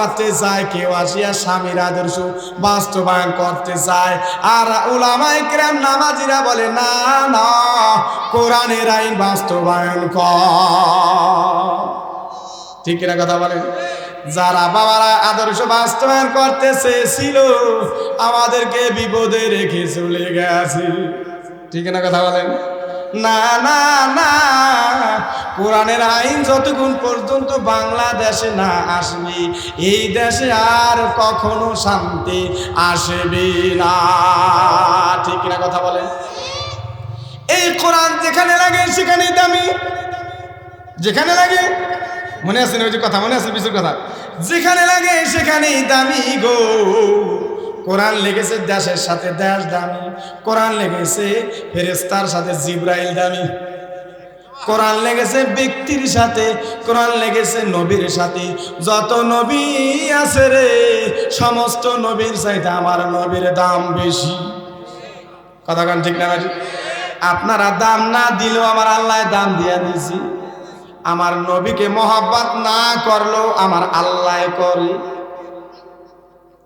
বাঁচাতে চায়, কেউ আসিয়া স্বামীর আদর্শ বাস্তবায়ন করতে চায়। আর উলামায়ে কেরাম নামাজিরা বলে না না, কোরআনের আইন বাস্তবায়ন কর। ঠিক কিনা কথা বলেন? যারা বাবারা আদর্শ বাস্তবায়ন করতে চেয়েছিল আমাদেরকে বিপদে রেখে চলে গেছে। ঠিক না কথা বলেন? না না না, কোরআনের আইন যতক্ষণ পর্যন্ত বাংলাদেশে না আসবে এই দেশে আর কখনো শান্তি আসবে না। ঠিক না কথা বলেন? এই কোরআন যেখানে লাগে সেখানেই দামি, যেখানে লাগে, মনে আছে না ওই যে কথা, মনে আছে বিশুর কথা, যেখানে লাগে সেখানেই দামি গো। কোরআন লেগেছে দেশের সাথে দেশ দামি, কোরআন লেগেছে ফেরেশতার সাথে জিবরাইল দামি, কোরআন লেগেছে ব্যক্তির সাথে, কোরআন লেগেছে নবীর সাথে। যত নবী আছে রে সমস্ত নবীর চাইতে আমার নবীর দাম বেশি। কথা কান ঠিক না? আপনারা দাম না দিলেও আমার আল্লাহ দাম দিয়া দিছি। আমার নবীকে মহব্বত না করলেও আমার আল্লাহ করে।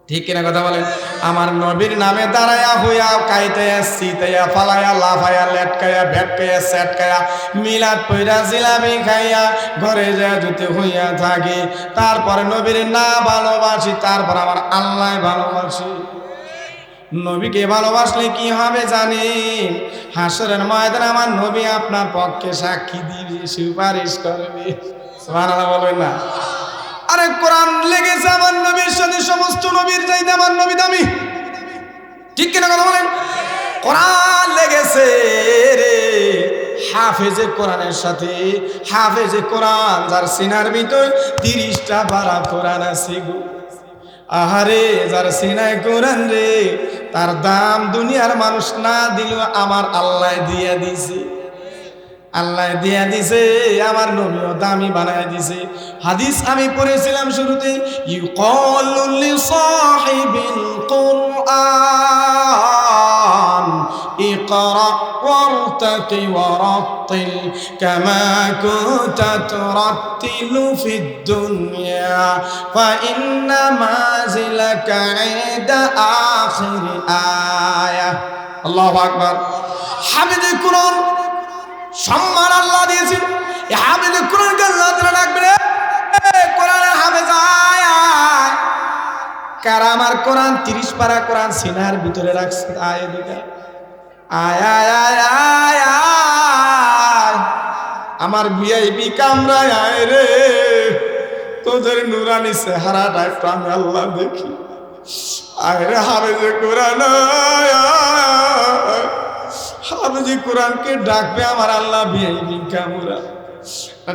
ঠিক কিনা কথা বলেন? আমার নবীর নামে দাঁড়ায়া হইয়া কাইতায়া সিতায়া ফালায়া লাফায়া লেটকায়া ভেটকায়া সেটকায়া মিলাদ পয়রা জিলাপি খাইয়া ঘরে যা যেতে হইয়া থাকে, তারপরে নবীর না ভালোবাসি, তারপর আমার আল্লাহ ভালোবাসি। নবীকে ভালোবাসলে কি হবে জানেন? হাসরের ময়দানে আমার নবী আপনার পক্ষে সাক্ষী দিবে, সুপারিশ করবে। সুবহানাল্লাহ বলবেন না? আরে কোরআন লেগেছে আমার নবীর সাথে, সমস্ত নবীর চাইতে আমার নবী দামি। ঠিক কিনা কথা বলেন? কোরআন লেগেছে রে হাফেজে কোরআনের সাথে। হাফেজে কোরআন যার সিনার ভিতর 30টা পারা কোরআন আছে গো। আহারে যার সিনায় কোরআন রে, তার দাম দুনিয়ার মানুষ না দিলেও আমার আল্লাহ দিয়া দিছে। আল্লাহ দিয়া দিছে, আমার নবীও দামি বানায় দিছে। হাদিস আমি পড়েছিলাম শুরুতে, ইউকালু লিসাহিবিল কুরআন ইকরা ওয়ারতাকি ওয়ারাত্তিল কামা কুনতা তুরাত্তিলু ফিদ দুনিয়া ফাইন্না মাযিলাকা ইনদা আখির আয়া। আল্লাহু আকবার। হাফেজে কোরআন সম্মান আল্লাহ দিয়েছেন। এই হাফেজে কোরআনকে আল্লাহ তাআলা ডাকবে, কোরআনের হাফেজ আয় আয়। কারা আমার কোরআন 30 পারা কোরআন সিনার ভিতরে রাখছে, আয় এদিকে আয় আয় আয় আয় আয়। আমার ভিআইপি কামরায় আয় রে, তোদের নুরানি চেহারাটা একটু আমি আল্লাহ দেখি। আয় রে হাফেজে কোরআন আয় আয়। হাফেজে কোরআনকে ডাকবে আমার আল্লাহ ভিআইপি কামরা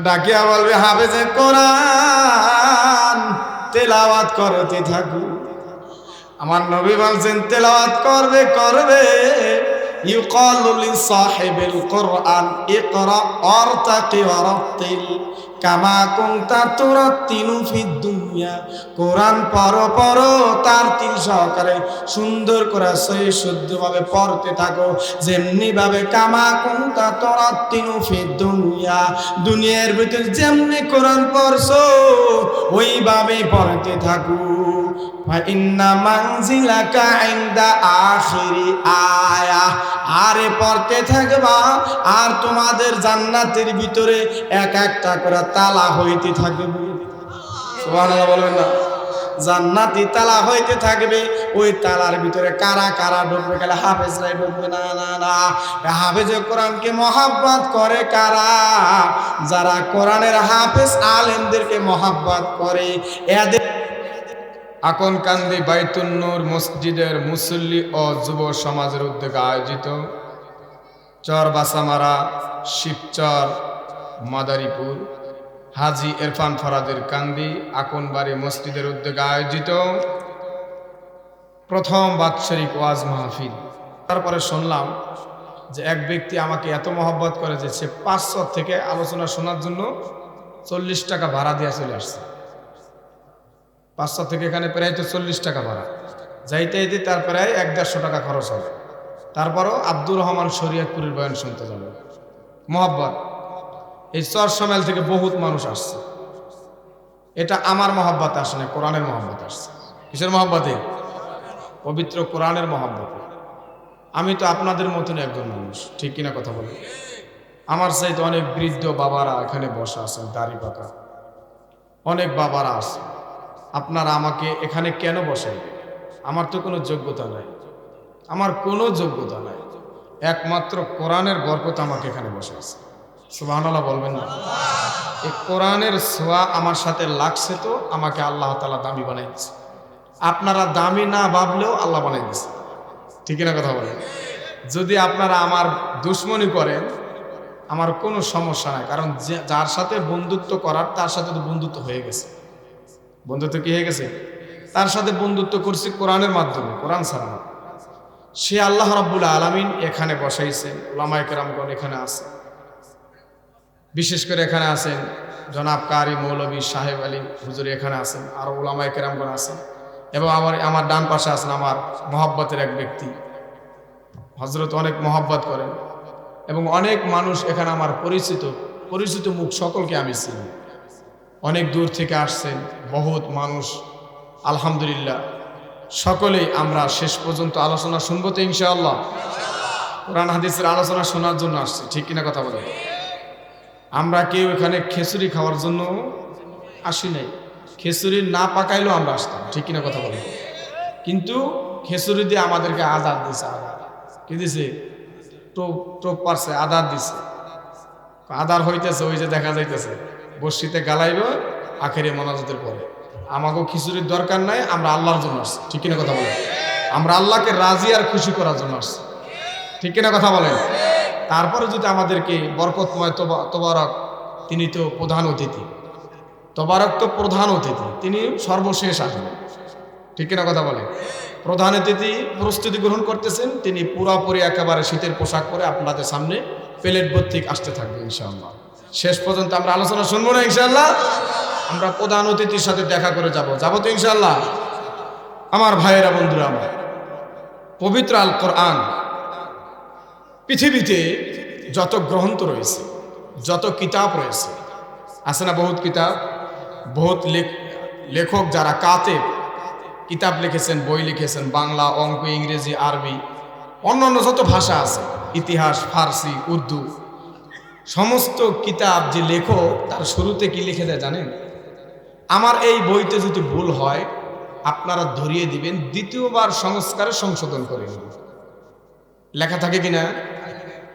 ডাকিয়া বলবে, হাফেজে কোরআন তেলাওয়াত করতে থাকো। আমার নবী বলছেন তেলাওয়াত করবে করবে। ইউকালু লিসাহিবিল কুরআন ইকরা ওয়ারতাকি ওয়ারাত্তিল কামা কুনতা তুরাত্তিলু ফিদ দুনিয়া। কোরআন পড়ো পড়ো, তার তিল সহকারে সুন্দর করে সহি শুদ্ধভাবে পড়তে থাকো, যেমনি ভাবে কামা কুনতা তুরাত্তিলু ফিদ দুনিয়া, দুনিয়ার ভিতর যেমনি কোরআন পড়ছো ওইভাবে পড়তে থাকো। ফাইন্না মানজিলাকা ইনদা আখিরি আয়া। আরে পড়তে থাকবা আর তোমাদের জান্নাতের ভিতরে এক একটা করে তালা হইতে থাকবে। সুবহানাল্লাহ বলবেন না? জান্নাতি তালা হইতে থাকবে, ওই তালার ভিতরে কারা কারা ঢুকবে? গেলে হাফেজরাই ঢুকবে না? না না, হাফেজে কোরআনকে মহব্বত করে কারা? যারা কোরআনের হাফেজ আলেমদেরকে মহব্বত করে এদের। আকনকান্দি বাইতুন নূর মসজিদের মুসল্লি ও যুব সমাজের উদ্যোগে আয়োজিত চরবাসামারা, শিবচর, মাদারীপুর হাজী ইরফান ফরাদের কান্দি আকনবাড়ি মসজিদের উদ্যোগে আয়োজিত প্রথম বাৎসরিক ওয়াজ মাহফিল। তারপরে শুনলাম যে এক ব্যক্তি আমাকে এত মহব্বত করে যে সে 500 থেকে আলোচনা শোনার জন্য 40 টাকা ভাড়া দিয়ে চলে আসছে। 500 থেকে এখানে প্রায় তো 40 টাকা ভাড়া, যাইতে যাইতে তার প্রায় 1-150 টাকা খরচ হবে। তারপরও আব্দুর রহমান শরীয়তপুরের বয়ান শুনতে যাবে মহব্বত। এই চর সমাল থেকে বহুত মানুষ আসছে। এটা আমার মহব্বত আসে না, কোরআনের মহব্বত আসছে। কিসের মহব্বতে? পবিত্র কোরআনের মহব্বতে। আমি তো আপনাদের মতন একজন মানুষ, ঠিক কিনা কথা বলেন? আমার চাইতে অনেক বৃদ্ধ বাবারা এখানে বসা আছেন, দাড়ি পাকা অনেক বাবারা আছে। আপনারা আমাকে এখানে কেন বসাইবেন? আমার তো কোনো যোগ্যতা নাই, আমার কোনো যোগ্যতা নাই, একমাত্র কোরআনের বরকত আমাকে এখানে বসাইছে। সুবহানাল্লাহ বলবেন না? এই কোরআনের ছোঁয়া আমার সাথে লাগছে তো আমাকে আল্লাহ তাআলা দামি বানাই দিচ্ছে। আপনারা দামি না ভাবলেও আল্লাহ বানাই দিচ্ছে, ঠিক না কথা বলেন? যদি আপনারা আমার দুশ্মনী করেন আমার কোনো সমস্যা নাই, কারণ যার সাথে বন্ধুত্ব করার তার সাথে তো বন্ধুত্ব হয়ে গেছে। বন্ধুত্ব কি হয়ে গেছে? তার সাথে বন্ধুত্ব করছি কোরআনের মাধ্যমে, কোরআন ছাড়া না। সে আল্লাহ রাব্বুল আলামিন এখানে বসাইছেন, উলামায়ে কেরামগণ এখানে আছে, বিশেষ করে এখানে আছেন জনাব কারি মৌলভী সাহেব আলী হুজুর, এখানে আছেন, আরো উলামায়ে কেরামগণ আছেন, এবং আমার ডান পাশে আছেন আমার মহব্বতের এক ব্যক্তি, হযরত অনেক মহব্বত করেন, এবং অনেক মানুষ এখানে আমার পরিচিত মুখ, সকলকে আমি চিনি। অনেক দূর থেকে আসছেন বহুত মানুষ, আলহামদুলিল্লাহ। সকলেই আমরা শেষ পর্যন্ত আলোচনা শুনবো তো ইনশাআল্লাহ। কোরআন হাদিসের আলোচনা শোনার জন্য আসছি, ঠিক কিনা কথা বলেন? আমরা কেউ এখানে খিচুড়ি খাওয়ার জন্য আসি নাই, খিচুড়ি না পাকাইলেও আমরা আসতাম, ঠিক কিনা কথা বলেন? কিন্তু খিচুড়ি দিয়ে আমাদেরকে আদার দিছে, আদার কি দিছে? টোপ পারছে, আদার দিছে। আদার হইতেছে, ওই যে দেখা যাইতেছে বর্ষিতে গালাইব আখেরে মোনাজাতের পরে। আমাকেও খিচুড়ির দরকার নাই, আমরা আল্লাহর জন্য আসছি, ঠিক কিনা কথা বলেন? আমরা আল্লাহকে রাজি আর খুশি করার জন্য আসছি, ঠিক কিনা কথা বলেন? তারপরে যদি আমাদেরকে বরকতময় তোবারক, তিনি তো প্রধান অতিথি, তোবারক তো প্রধান অতিথি, তিনি সর্বশেষ আসবেন, ঠিক কিনা কথা বলেন? প্রধান অতিথি প্রস্তুতি গ্রহণ করতেছেন, তিনি পুরাপুরি একেবারে শীতের পোশাক পরে আপনাদের সামনে প্লেট ভর্তি আসতে থাকবে ইনশাআল্লাহ। শেষ পর্যন্ত আমরা আলোচনা শুনবো না ইনশাআল্লাহ? আমরা প্রধান অতিথির সাথে দেখা করে যাবো তো ইনশাআল্লাহ। আমার ভাইয়েরা, বন্ধুরা আমার, পবিত্র আল কোরআন, পৃথিবীতে যত গ্রন্থ রয়েছে, যত কিতাব রয়েছে, আছে না বহুত কিতাব, বহুত লেখক যারা কাতেব কিতাব লিখেছেন, বই লিখেছেন, বাংলা, অঙ্ক, ইংরেজি, আরবি, অন্যান্য যত ভাষা আছে, ইতিহাস, ফার্সি, উর্দু, সমস্ত কিতাব যে লেখক তার শুরুতে কি লিখে দেয় জানেন? আমার এই বইতে যদি ভুল হয় আপনারা ধরিয়ে দিবেন, দ্বিতীয়বার সংস্কারে সংশোধন করে নেবেন। লেখা থাকে কিনা?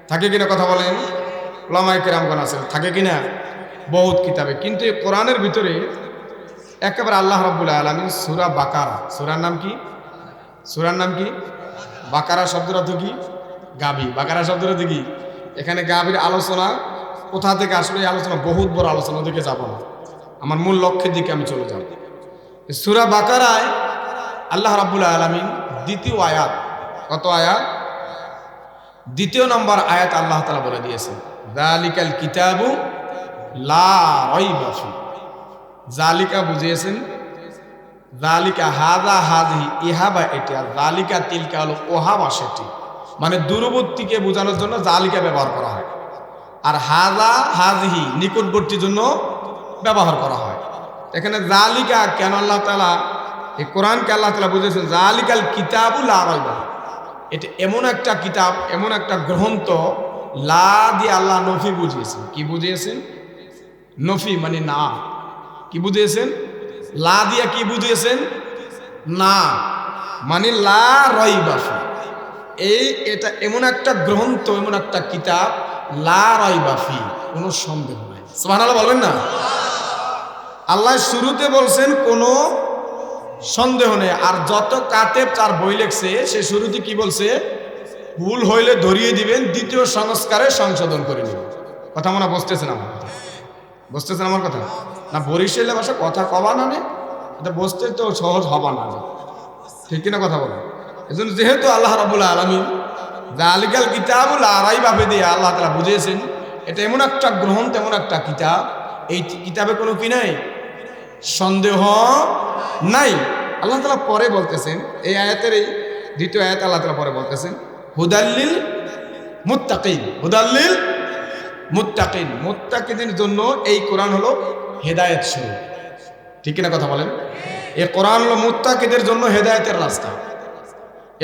থাকে কিনা কথা বলেন? উলামায়ে কেরামগণ আছেন, থাকে কিনা? বহুত কিতাবে। কিন্তু এই কোরআনের ভিতরে একেবারে আল্লাহ রাব্বুল আলামিন সূরা বাকারা, সূরার নাম কি? সূরার নাম কি? বাকারা শব্দের অর্থ কি? গাভী। বাকারা শব্দের অর্থ কি? এখানে গাভীর আলোচনা কোথা থেকে আসলে? এই আলোচনা বহুত বড় আলোচনা, ওদিকে যাব না, আমার মূল লক্ষ্যের দিকে আমি চলে যাব। সূরা বাকারায় আল্লাহ রাব্বুল আলামিন দ্বিতীয় আয়াত, কত আয়াত? দ্বিতীয় নম্বর আয়াত আল্লাহ তাআলা বলে দিয়েছেন, যালিকাল কিতাবু লা রাইবা ফি। জালিকা বুঝিয়েছেন, জালিকা হাযা হাযিহি, ইহা বা এটি, আর জালিকা তিলকা হলো ওহা বা সেটি, মানে দূরবর্তীকে বোঝানোর জন্য জালিকা ব্যবহার করা হয়, আর হাযা হাযিহি নিকটবর্তীর জন্য ব্যবহার করা হয়। এখানে জালিকা কেন আল্লাহ তাআলা, এই কোরআনকে আল্লাহ তাআলা বুঝিয়েছেন জালিকাল কিতাবু লা রাইবা, এটা এমন একটা কিতাব, এমন একটা গ্রন্থ, লা দিয়ে আল্লাহ নফি বুঝিয়েছেন। কি বুঝিয়েছেন? নফি মানে না। কি বুঝিয়েছেন? লা দিয়া কি বুঝিয়েছেন? না, মানে লা রাইবা ফি। এটা এমন একটা গ্রন্থ, এমন একটা কিতাব, লা রাইবা ফি, কোনো সন্দেহ নাই। সুবহানাল্লাহ বলবেন না? আল্লাহ শুরুতে বলছেন কোনো সন্দেহ নেই। আর যত কাতেব তার বই লেখছে সে শুরুতে কি বলছে? ভুল হইলে ধরিয়ে দিবেন, দ্বিতীয় সংস্কারে সংশোধন করে নেবেন। কথা মনে বুঝতেছেন আমার কথা? বুঝতেছেন আমার কথা? না বরিশালের ভাষা কথা কবা না, এটা বুঝতে তো সহজ হবা না, ঠিক কিনা কথা বলেন? এজন্য যেহেতু আল্লাহ রাব্বুল আলামিন যালিকাল কিতাবু লা রাইবা ফি দিয়ে আল্লাহ তাআলা বুঝিয়েছেন, এটা এমন একটা গ্রন্থ, এমন একটা কিতাব, এই কিতাবে কোনো কি নাই? সন্দেহ নাই। আল্লাহ তাআলা পরে বলতেছেন, এই আয়াতের এই দ্বিতীয় আয়াত আল্লাহ তাআলা পরে বলতেছেন হুদাল্লিল মুত্তাকিন, হুদাল্লিল মুত্তাকিন, মুত্তাকিনের জন্য এই কোরআন হলো হেদায়েত স্বরূপ। ঠিক কিনা কথা বলেন? এই কোরআন হলো মুত্তাকিদের জন্য হেদায়েতের রাস্তা।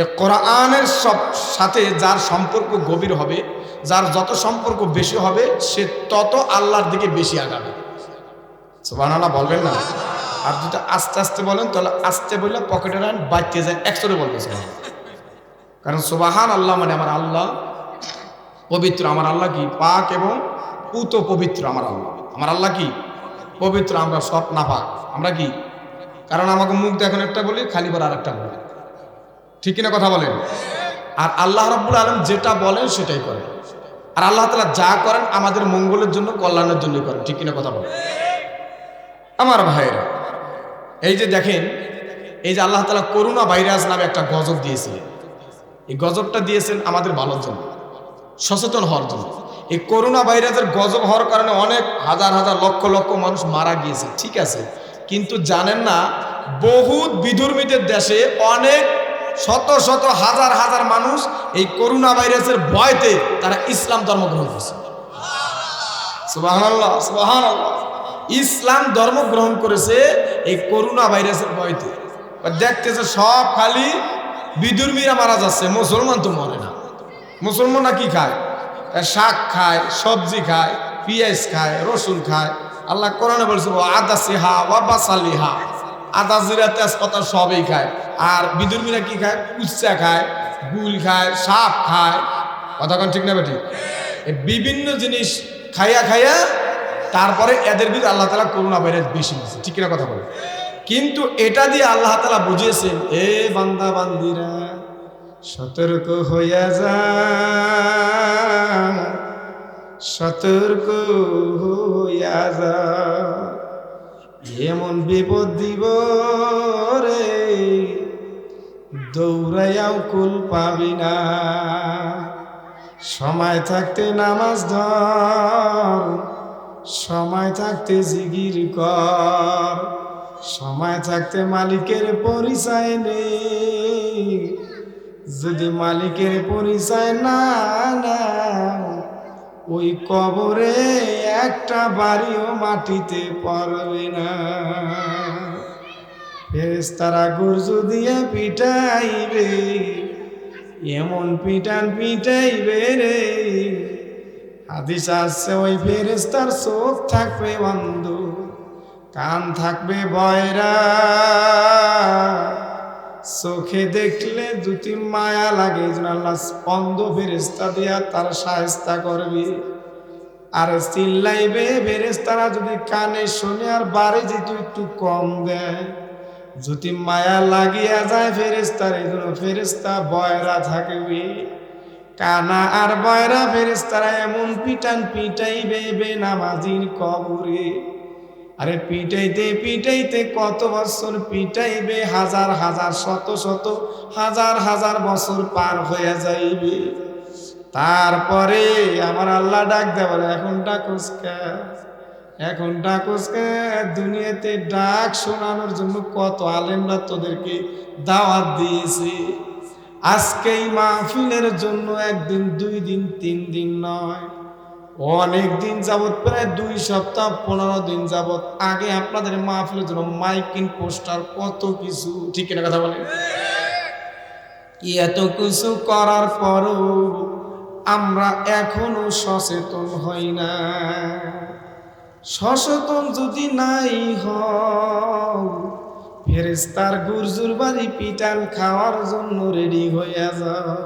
এই কোরআনের সব সাথে যার সম্পর্ক গভীর হবে, যার যত সম্পর্ক বেশি হবে, সে তত আল্লাহর দিকে বেশি আগাবে। সুবহানাল্লাহ বলবেন না? আর যদি আস্তে আস্তে বলেন তাহলে আস্তে বললে পকেটে রান বাড়তে যায়, একসাথে বলবেন সুবহানাল্লাহ। কারণ সুবহানাল্লাহ মানে আমার আল্লাহ পবিত্র, আমার আল্লাহ কি পাক এবং পুত পবিত্র। আমার আল্লাহ, আমার আল্লাহ কি পবিত্র, আমরা সব নাপাক। আমরা কি? কারণ আমাকে মুখ দেখুন একটা বলি, খালি বার আর একটা বলি, ঠিক কিনা কথা বলেন? আর আল্লাহ রাব্বুল আলামিন যেটা বলেন সেটাই করেন। আর আল্লাহ তাআলা যা করেন আমাদের মঙ্গলের জন্য, কল্যাণের জন্যই করেন, ঠিক কিনা কথা বলেন? আমার ভাইরা, এই যে দেখেন, এই যে আল্লাহ তাআলা করোনা ভাইরাস নামে একটা গজব দিয়েছিলেন, এই গজবটা দিয়েছেন আমাদের ভালোর জন্য, সচেতন হওয়ার জন্য। এই করোনা ভাইরাসের গজব হওয়ার কারণে অনেক হাজার হাজার লক্ষ লক্ষ মানুষ মারা গিয়েছে, ঠিক আছে, কিন্তু জানেন না বহুত বিধর্মীদের দেশে অনেক শত শত হাজার হাজার মানুষ এই করোনা ভাইরাসের ভয়তে তারা ইসলাম ধর্ম গ্রহণ করছে। সুবহানাল্লাহ, সুবহানাল্লাহ। ইসলাম ধর্ম গ্রহণ করেছে এই করোনা ভাইরাসের ভয়তে। দেখতেছে সব খালি বিধর্মীরা মারা যাচ্ছে, মুসলমান তো মরে না। মুসলমানরা কি খায়? শাক খায়, সবজি খায়, পেঁয়াজ খায়, রসুন খায়। আল্লাহ কোরআনে বলছে আদা সিহা ওয়া বাসালিহা, আদা জিরা তেজপাতা সবই খায়। আর বিধর্মীরা কি খায়? কুচ্চা খায়, গুল খায়, সাপ খায়। কথা কোন ঠিক না বেঠিক? এই বিভিন্ন জিনিস খাইয়া খাইয়া তারপরে এদের ভিতরে আল্লাহ তাআলা করোনা ভাইরাস বেশি দিয়েছে, ঠিক না কথা বলে? কিন্তু এটা দিয়ে আল্লাহ তাআলা বুঝিয়েছেন, এ বান্দা বান্দিরা সতর্ক হইয়া যা, সতর্ক হইয়া যা, এমন বিপদ দিব রে দৌড়াইয়াও কুল পাবি না। সময় থাকতে নামাজ ধর, সময় থাকতে জিকির কর, সময় থাকতে মালিকের পরিচয় নে। যদি মালিকের পরিচয় না নাও, ওই কবরে একটা বাড়িও মাটিতে পড়বে না। ফেরেশতারা গর্জু দিয়ে পিটাইবে, এমন পিটান পিটাইবে রে। হাদিস আছে ওই ফেরেশতার চোখ থাকবে অন্ধ, কান থাকবে বয়রা। চোখে দেখলে যদি মায়া লাগে, আল্লাহ অন্ধ ফেরেশতা দিয়া তার শায়েস্তা করবে। আর চিল্লাইবে ফেরেশতারা যদি কানে শুনে আর বাড়ি যেত একটু কম দেয়। যদি মায়া লাগিয়া যায় ফেরেশতার, এই জন্য ফেরেশতা বয়রা থাকবে। কানা আর বয়রা ফেরেশতারা এমন পিটান পিটাইবে বেনামাজির কবরে। আরে পিটাইতে পিটাইতে কত বছর পিটাইবে, হাজার হাজার শত শত হাজার হাজার বছর পার হয়ে যাইবে। তারপরে আমার আল্লাহ ডাক দেয়, বলে এখন ডাকুস কে, এখন ডাকুস কে? দুনিয়াতে ডাক শোনানোর জন্য কত আলেমরা তোদেরকে দাওয়াত দিয়েছে। আজকে এই মাহফিলের জন্য একদিন, 2 দিন, 3 দিন নয়, অনেক দিন যাবত, প্রায় 2 সপ্তাহ 15 দিন যাবত আগে আপনাদের মাহফিলের জন্য মাইকিং, পোস্টার, কত কিছু, ঠিক না কথা বলেন? এত কিছু করার পরও আমরা এখনো সচেতন হই না। সচেতন যদি নাই হও, ফেরেশতার গুরজুর বাড়ি পিটান খাওয়ার জন্য রেডি হইয়া যাও।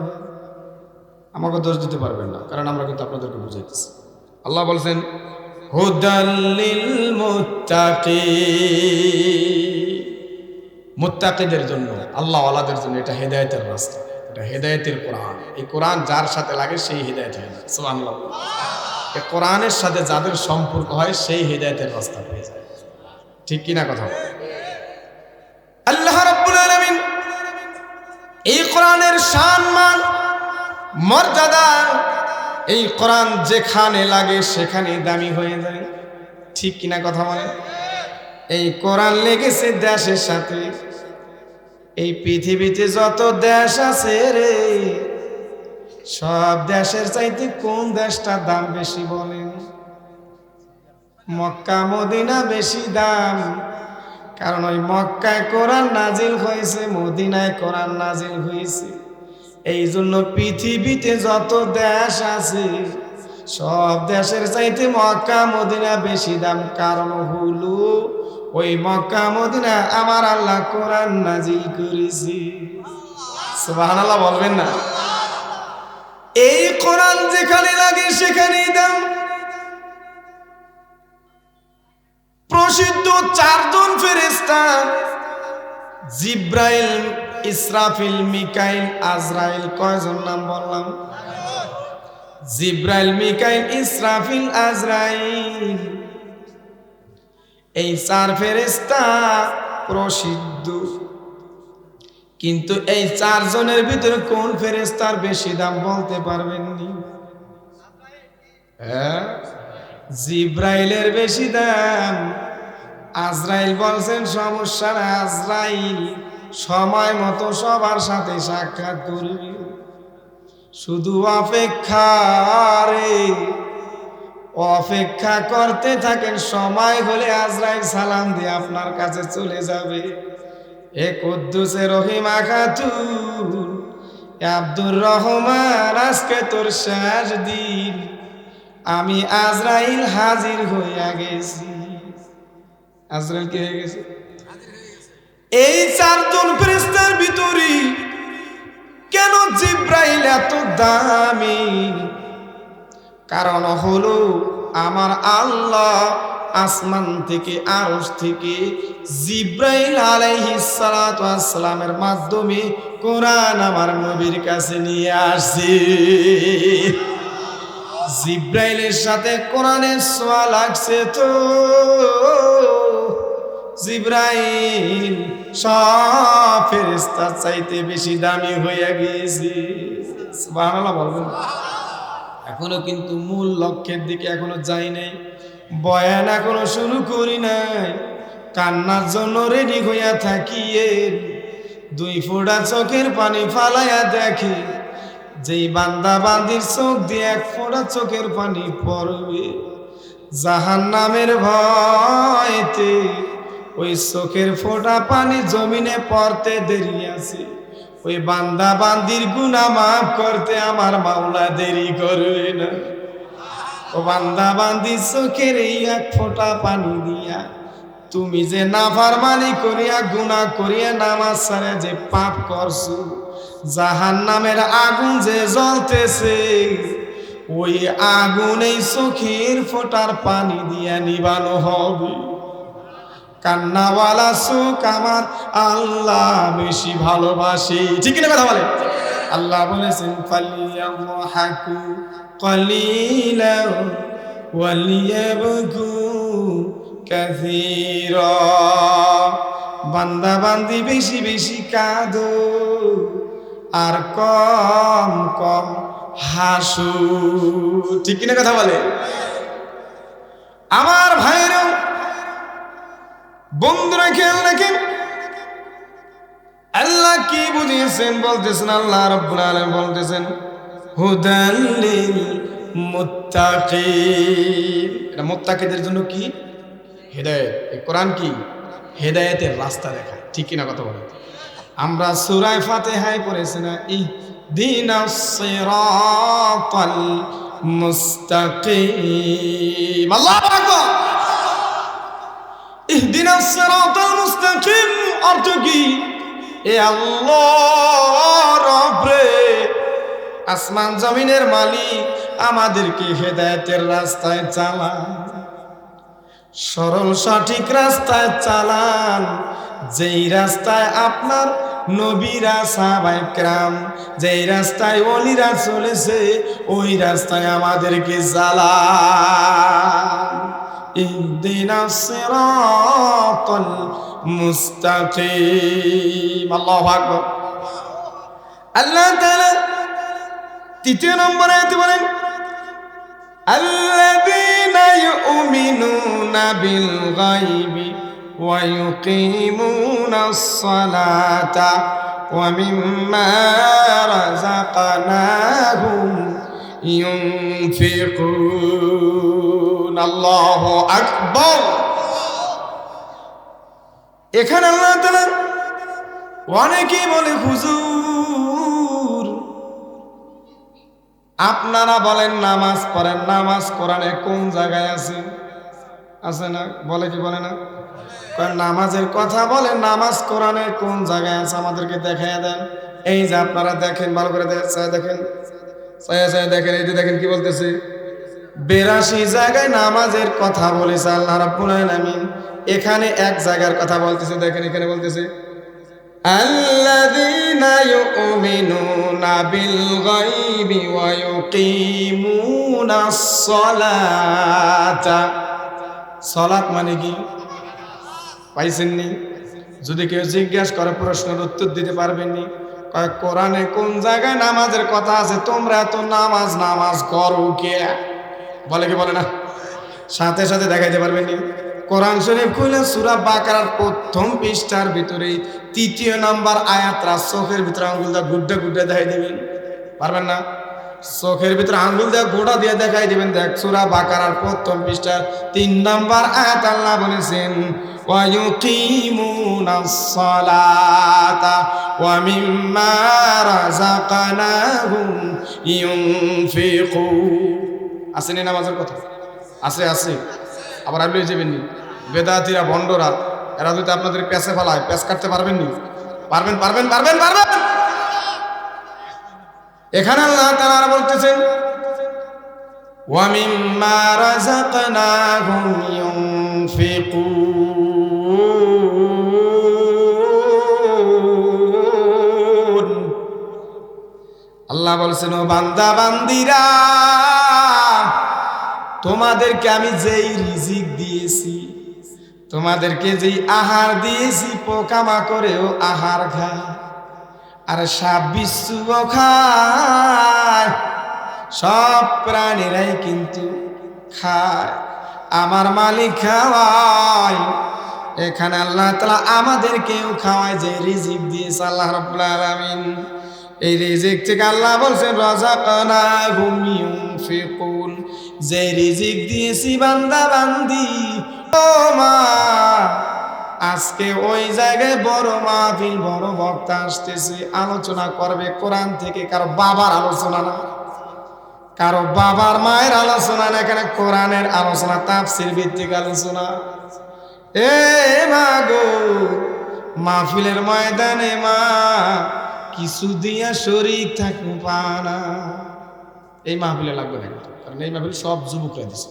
আমাকে দোষ দিতে পারবেন না, কারণ আমরা কিন্তু আপনাদেরকে বুঝাইতেছি। আল্লাহ বলছেন হুদাল্লিল মুত্তাকিন, মুত্তাকিদের জন্য, আল্লাহ ওয়ালাদের জন্য এটা হেদায়েতের রাস্তা, এটা হেদায়েতের কোরআন। এই কোরআন যার সাথে লাগে সেই হেদায়েত হয় না। সুবহানাল্লাহ। এই কোরআনের সাথে যাদের সম্পর্ক হয় সেই হেদায়েতের রাস্তা পেয়ে যায়, ঠিক কিনা কথা? আল্লাহ রাব্বুল আলামিন এই কোরআনের সম্মান মর্যাদা, এই কোরআন যেখানে লাগে সেখানে দামি হয়ে যায়, ঠিক কিনা কথা বলে? এই কোরআন লেগেছে দেশের সাথে। এই পৃথিবীতে যত দেশ আছে রে, সব দেশের চাইতে কোন দেশটার দাম বেশি বলেন? মক্কা মদিনা বেশি দাম কারণ ওই মক্কায় কোরআন নাজিল হয়েছে, মদিনায় কোরআন নাজিল হয়েছে। এই জন্য পৃথিবীতে যত দেশ আছে সব দেশের চাইতে মক্কা মদিনা বেশি দাম। কারণ হলো ওই মক্কা মদিনা আমার আল্লাহ কোরআন নাজিল করেছে। সুবহানাল্লাহ বলবেন না? এই কোরআন যেখানে লাগে সেখানেই দাম। প্রসিদ্ধ চারজন ফেরেশতা জিব্রাইল, ইসরাফিল, মিকাইল, আজরাইল। কয়জন নাম বললাম? জিব্রাইল, মিকাইল, ইসরাফিল, আজরাইল। এই চার ফেরেশতা প্রসিদ্ধ। কিন্তু এই চারজনের ভিতরে কোন ফেরেশতার বেশি দাম বলতে পারবেননি? হ্যাঁ, জিব্রাইলের বেশি দাম। আজরাইল বলছেন সমস্যা না, আজরাইল সময় মতো সবার সাথে সাক্ষাৎ করবে, শুধু অপেক্ষা রে, অপেক্ষা করতে থাকেন। সময় হলে আজরাইল সালাম দিয়ে আপনার কাছে চলে যাবে। এ কুদ্দুসে রহিমা খাতুন, আব্দুর রহমান, আজকে তোর শেষ দিন, আমি আজরাইল হাজির হইয়া গেছি। আজরাইল কি হয়ে গেছে? এই চারজন ফেরেশতার ভিতরে কেন জিব্রাইল এত দামি? কারণ হলো আমার আল্লাহ আসমান থেকে, আরশ থেকে জিব্রাইল আলাইহিস সালাতু ওয়াস সালামের মাধ্যমে কোরআন আমার নবীর কাছে নিয়ে আসছে। জিব্রাইলের সাথে কোরআনের ছোঁয়া লাগছে তো জিব্রাইল সব ফেরেশতার চাইতে বেশি দামি হয়ে গেছে। সুবহানাল্লাহ বলবেন? এখনো কিন্তু মূল লক্ষ্যের দিকে এখনো যাই নাই, বয়ান এখনো শুরু করি নাই। কান্নার জন্য রেডি হইয়া থাকিয়ে দুই ফোঁটা চোখের পানি ফালাইয়া দেখে যেই বান্দা বান্দির চোখ দিয়ে এক ফোঁটা চোখের পানি পড়বে, জাহান্নামের ভয়তে ওই চোখের ফোঁটা পানি জমিনে পড়তে দেরি আছে। ওই বান্দা বান্দির গুনাহ মাফ করতে আমার মাওলা দেরি করবে না। ও বান্দা বান্দি চোখের এই এক ফোঁটা পানি দিয়া তুমি যে নাফরমানি করিয়া গুনাহ করিয়া নামাজ ছাড়া যে পাপ করছো, জাহান্নামের আগুন যে জ্বলতেছে, ওই আগুন এই চোখের ফোঁটার পানি দিয়া নিবানো হবে। কান্নাওয়ালা চোখ আমার আল্লাহ বেশি ভালোবাসে। ঠিক না কথা বলে? আল্লাহ বলেছেন ফালিয়াযহাকু কালিলান ওয়ালিয়াবকু কাসীরা। বান্দা বান্দি বেশি বেশি কাঁদো আর কম কম হাসু। ঠিক না কথা বলে? আমার ভাইরা, বন্ধুরা খেয়াল রাখেন, আল্লাহ কি বুঝিয়েছেন বলতেছেন, আল্লাহ রাব্বুল আলামিন বলতেছেন হুদাল লিল মুত্তাকিন। এটা মুত্তাকিদের জন্য কি? হেদায়েত। এই কোরআন কি? হেদায়েতের রাস্তা দেখায়। ঠিক কিনা কথা বলেন? আমরা সূরা ফাতিহায় পড়েছি না, ইহদিনাস সিরাতাল মুস্তাকিম। আল্লাহু আকবার। ইহদিনাস সিরাতাল মুস্তাকিম অর্থ কি? এ আল্লাহ রব রে, আসমান জমিনের মালিক, আমাদেরকে হেদায়েতের রাস্তায় চালান, সরল সঠিক রাস্তায় চালান, যেই রাস্তায় আপনার নবীরা সাহাবায়ে কেরাম, যেই রাস্তায় ওলিরা চলেছে, ওই রাস্তায় আমাদেরকে চালান। ইহদিনাস সিরাতাল মুস্তাকিম। আল্লাহু আকবার। আল্লাহ তাআলা তৃতীয় নম্বরে আয়াতে বলেন আল্লাযীনা ইউমিনুনা বিল গায়বি ওয়া ইউকিমুনাস সালাতা ওয়া মিম্মা রাযাকনাহুম ইউনফিকুন। আল্লাহু আকবার। এখানে আল্লাহ তাআলা অনেকেই বলে হুজুর আপনারা বলেন নামাজ পড়েন, নামাজ কোরআনে কোন জায়গায় আছে? আছে না? বলে কি বলে না? নামাজের কথা বলে, নামাজ কোরআনে কোন জায়গায় আছে আমাদেরকে দেখাইয়া দেন। এই যে আপনারা দেখেন, ভালো করে দেখেন, দেখেন, এই যে দেখেন কি বলতেছে, 82 জায়গায় নামাজের কথা বলেছে আল্লাহ রাব্বুল আলামিন। এখানে এক জায়গার কথা বলতেছে, দেখেন এখানে বলতেছে আল্লাযীনা ইউমিনুনা বিল গায়বি ওয়া ইউকিমুনাস সালাতা। সালাত মানে কি পাইছেননি? যদি কেউ জিজ্ঞাসা করে প্রশ্নের উত্তর দিতে পারবেননি। কয় কোরআনে কোন জায়গায় নামাজের কথা আছে? তোমরা তো নামাজ নামাজ করো কে? বলে কি বলে না? সাথে সাথে দেখাইতে পারবেননি। কোরআন শরীফ খুলে সূরা বাকারার প্রথম পৃষ্ঠার ভিতরে 3 নম্বর আয়াতটা চোখের ভিতরে আঙ্গুল দিয়ে গুড্ডা গুড্ডা দেখাই দেবেন, পারবেন না? চোখের ভিতরে আঙ্গুল দিয়ে গোড়া দিয়ে দেখাই দিবেন। দেখ সূরা বাকারার প্রথম পৃষ্ঠার 3 নম্বর আয়াত আল্লাহ বলেছেন ওয়া ইউকিমুনাস সালাতা ওয়া মিম্মা রাযাকনাহুম ইউনফিকুন। আসেনি নামাজের কথা? আছে আছে। আবার আপনি যাবেননি বেদাতিরা, ভণ্ডরা, এরা যদি আপনাদের পেছে ফেলায়, পেছ কাটতে পারবেননি? পারবেন পারবেন পারবেন পারবেন। এখানে আল্লাহ তাআলা বলতেছেন ওয়া মিম্মা রাযাকনাহুম ইউনফিকুন। আল্লাহ বলছেন ও বান্দা বান্দিরা, তোমাদেরকে আমি যেই রিজিক দিয়েছি, তোমাদেরকে যেই আহার দিয়েছি, পোকামাকড়েও আহার খায়, আর সাপ বিচ্ছুও খায়, সব প্রাণীরাই কিন্তু খায়, আমার মালিক খাওয়ায়। এখানে আল্লাহ তাআলা আমাদেরকেও খাওয়ায়, যে রিজিক দিয়েছে আল্লাহ রাব্বুল আলামিন। এই রিজিক থেকে আল্লাহ বলছেন রাযাকনাহুম ইউনফিকুন, যে রিজিক দিয়েছি বান্দা বান্দি। ও মা, আজকে ওই জায়গায় বড় মাহফিল, বড় বক্তা আসতেছে, আলোচনা করবে কোরআন থেকে। কারো বাবার আলোচনা না, কারো বাবার মায়ের আলোচনা না, এখানে কোরআনের আলোচনা, তাফসীর ভিত্তিক আলোচনা। এ মা গো, মাহফিলের ময়দানে মা কিছু দিয়া শরীক থাকতে পানা। এই মাহফিলে লাগবে না, কারণ এই মাহফিল সব যুবকরা দিচ্ছে,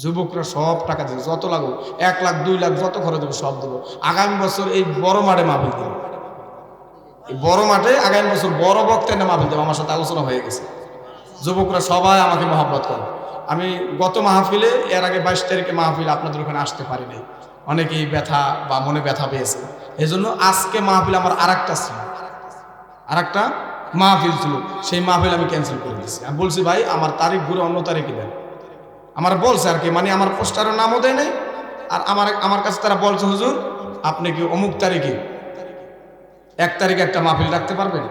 যুবকরা সব টাকা দিচ্ছে, যত লাগো 1 লাখ 2 লাখ যত খরচ দেবো সব দেবো। আগামী বছর এই বড় মাঠে মাহফিল দেবো, এই বড় মাঠে আগামী বছর বড় বক্তায় না মাহফিল দেবো। আমার সাথে আলোচনা হয়ে গেছে, যুবকরা সবাই আমাকে মহব্বত করে। আমি গত মাহফিলে, এর আগে 22 তারিখে মাহফিল আপনাদের ওখানে আসতে পারি নাই, অনেকেই ব্যথা বা মনে ব্যথা পেয়েছে। এই জন্য আজকে মাহফিল আমার আরেকটা ছিল, আরেকটা মাহফিল ছিল, সেই মাহফিল আমি ক্যান্সেল করে দিয়েছি। আমি বলছি ভাই আমার তারিখ ঘুরে অন্য তারিখে দেন। আমার বলছে আর কি, মানে আমার পোস্টারের নামও দেয় নাই, আর আমার কাছে তারা বলছে হুজুর আপনি কি অমুক তারিখে 1 তারিখে একটা মাহফিল রাখতে পারবেন?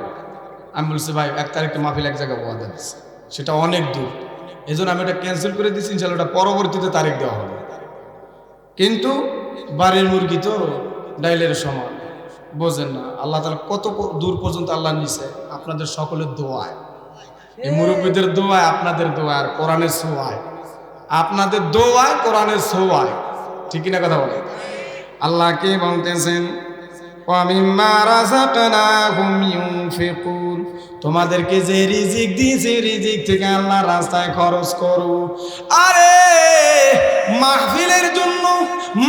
আমি বলছি ভাই 1 তারিখে মাহফিল এক জায়গায় ওয়াদা দিচ্ছে, সেটা অনেক দূর, এই জন্য আমি এটা ক্যান্সেল করে দিচ্ছি। ইনশাআল্লাহ ওটা পরবর্তীতে তারিখ দেওয়া হবে। কিন্তু বাড়ির মুরগি তো ডাইলের সমান, বোঝেন না? আল্লাহ তাআলা কত দূর পর্যন্ত আল্লাহ নিছে আপনাদের সকলের দোয়ায়, এই মুরব্বীদের দোয়ায়, আপনাদের দোয়ায়, আর কোরআনের ছোঁয়ায়, আপনাদের দোয়ায়, কোরআনের ছোঁয়ায়। ঠিক কিনা কথা বলে? আল্লাহ কে বলতেছেন ওয়া মিম্মা রাযাকনাহুম ইউনফিকুন, তোমাদেরকে যে রিজিক দিয়েছে, রিজিক থেকে আল্লাহর রাস্তায় খরচ করো। আরে মাহফিলের জন্য,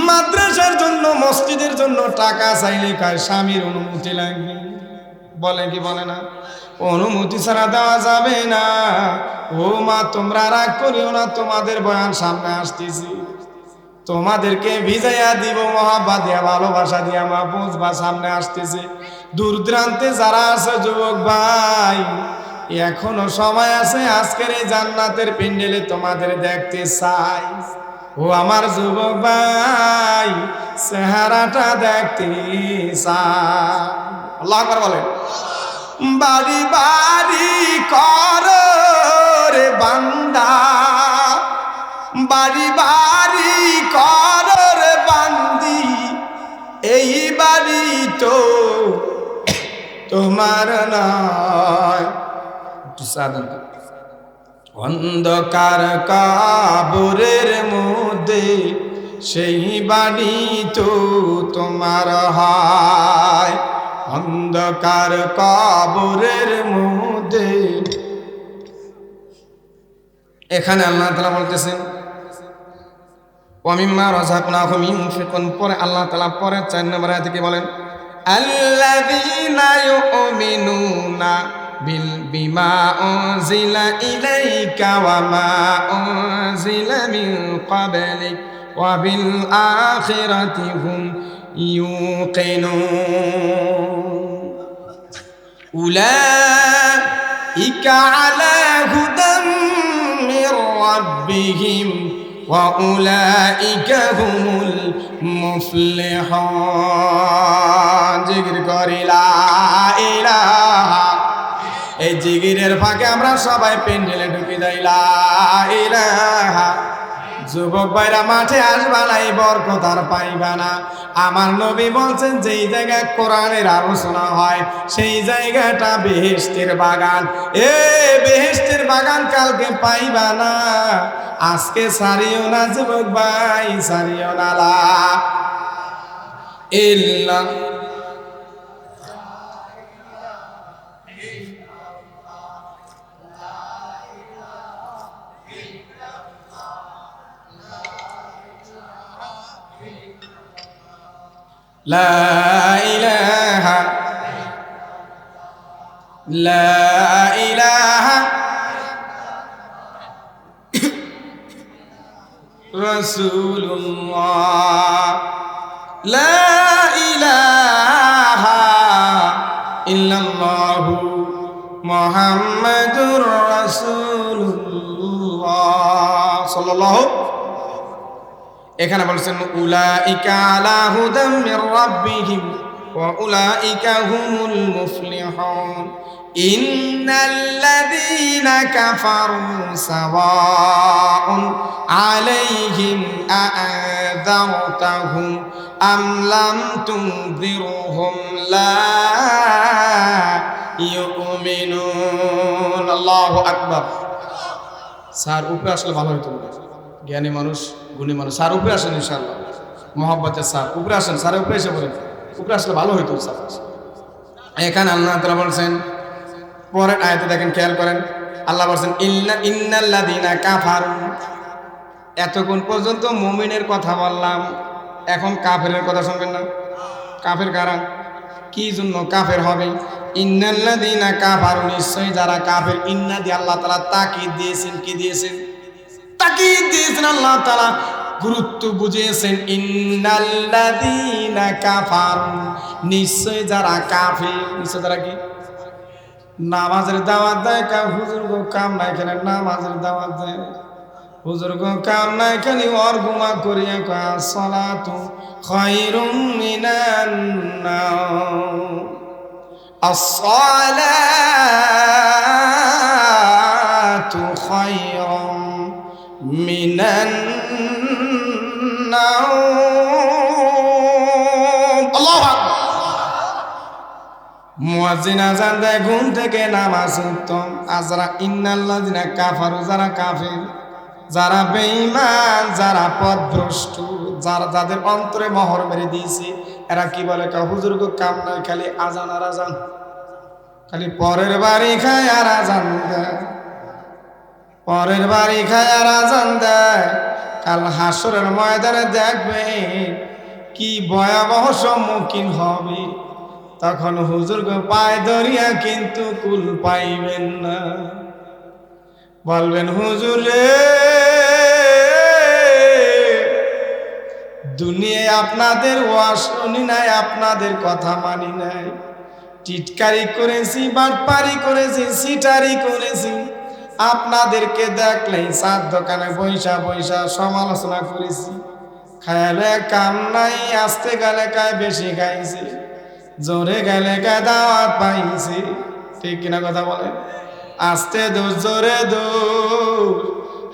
মাদ্রাসার জন্য, মসজিদের জন্য টাকা চাইলে কার স্বামীর অনুমতি লাগবে, বলে কি বলে না? অনুমতি ছাড়া দেওয়া যাবে না। ও মা তোমরা রাগ করিও না, তোমাদের বয়ান সামনে আসতেছি, তোমাদেরকে ভিজাইয়া দিব মহাব্বত দিয়া, ভালোবাসা দিয়া, মা বুঝবা সামনে আসতেছে। দূর দূরান্তে যারা আছে যুবক ভাই, এখনো সময় আছে, আজকের এই জান্নাতের প্যান্ডেলে তোমাদের দেখতে চাই। ও আমার যুবক ভাই, চেহারাটা দেখতে চাই। আল্লাহু আকবার বলেন। বাড়ি বাড়ি কর রে বান্দা, বাড়ি বাড়ি কর রে বান্দি, এই বাড়ি তো তোমার নয়। অন্ধকার কবরের মধ্যে সেই বাড়ি তো তোমার হয়। অন্ধকার কবরের মধ্যে। এখানে আল্লাহ তাআলা বলতেছেন ওয়ামিম্মা রাযাকনাহুম ইউনফিকুন। পরে আল্লাহ তাআলা পরে 4 নম্বর আয়াতে কি বলেন? আল্লাযীনা ইউমিনুনা বিমা উনজিলা ইলাইকা ওয়া মা উনজিলা মিন ক্বাবলিক ওয়া বিল আখিরাতি হুম ইউকিনুন। উলাইকা আলা হুদাম মির রাব্বিহিম ওয়া উলাইকা হুমুল মুফলিহুন। জিকির করি লা ইলাহা। এই জিকিরের ফাঁকে আমরা সবাই পেন্ডেলে ঢুকে যাই লা ইলাহা। যুবক ভাইরা মাঠে আসবা না, এই বরকত আর পাইবা না। আমার নবী বলছেন যেই জায়গায় কোরআনের আলোচনা হয় সেই জায়গাটা বেহেশতের বাগান। এ বেহেশতের বাগান কালকে পাইবা না। আজকে সারিও না যুবক ভাই, সারিও না লা ইল্লা। লা ইলাহা লা ইলাহা রাসূলুল্লাহ। লা ইলাহা ইল্লাল্লাহু মুহাম্মাদুর রাসূলুল্লাহ সাল্লাল্লাহু। এখানে বলছেন উলাইকা আলা হুদাম মির রাব্বিহিম ওয়া উলাইকা হুমুল মুফলিহুন। ইন্নাল্লাযীনা কাফারু সাওয়াউন আলাইহিম আ'আযারতাহুম আম লাম তুনযিরহুম লা ইউমিনুন। আল্লাহু আকবার। স্যার উপরে আসলে ভালো হতো, জ্ঞানী মানুষ, গুণী মানুষ। স্যার উপরে আসেন ইনশাআল্লাহ, মোহাব্বতের স্যার উপরে আসেন। স্যারের উপরে এসে বলেন, উপরে আসলে ভালো হইতো স্যার। এখানে আল্লাহ তাআলা বলছেন পরের আয়াতে দেখেন, খেয়াল করেন। আল্লাহ বলছেন ইন্নাল্লাযীনা কাফারু। এতক্ষণ পর্যন্ত মুমিনের কথা বললাম, এখন কাফেরের কথা শুনবেন না? কাফের কারা, কি জন্য কাফের হবে? ইন্নাল্লাযীনা কাফারু, নিশ্চয়ই যারা কাফের। ইন্না দিয়ে আল্লাহ তাআলা তাকিদ দিয়েছেন। কি দিয়েছেন? তাকিদ দিয়েছেন। আল্লাহ তাআলা গুরুত্ব বুঝিয়েছেন। ইন্নাল্লাযীনা কাফারু, নিশ্চয় যারা কাফের। নিশ্চয় যারা কি? নামাজের দাওয়াত দেয় কা হুজুর গো, কাম নাই এখানে নামাজের দাওয়াত দেয়। হুজুর গো কাম নাই এখানে ওর গুমা করিয়া কা সালাতু খায়রুম মিনান নাওম। as-salatu খায়রুম মিনান নাওম। আল্লাহু আকবার। মুয়াজ্জিন আযান দেয়, ঘুম থেকে নামাজ উত্তম। আজরা ইন্নাল্লাযীনা কাফারু, যারা কাফির, যারা বেঈমান, যারা পথভ্রষ্ট, যারা যাদের অন্তরে মোহর মেরে দিয়েছে, এরা কি বলে? হুজুর গো কাম নাই, খালি আজান আর আজান, খালি পরের বাড়ি খায় আর আজান দেয়, পরের বাড়ি খায় আর আজান দেয়। কাল হাসরের ময়দানে দেখবে কি ভয়াবহ সম্মুখীন হবে। তখন হুজুর গো পায় ধরিয়া কিন্তু কুল পাইবেন না। বলবেন হুজুর রে, দুনিয়ায় আপনাদের ওয়াজ শুনি নাই, আপনাদের কথা মানি নাই, টিটকারি করেছি, বাটপারি করেছি, সিটারি করেছি, আপনাদেরকে দেখলেই চার দোকানে বৈশা বৈশা সমালোচনা করেছি। খায়ালে কাম নাই, আসতে গেলে কায় বেশি খাইছি, জোরে গেলে কায় দাওয়াত পাইছি। ঠিক কিনা কথা বলে? আস্তে দোষ, জোরে দোষ।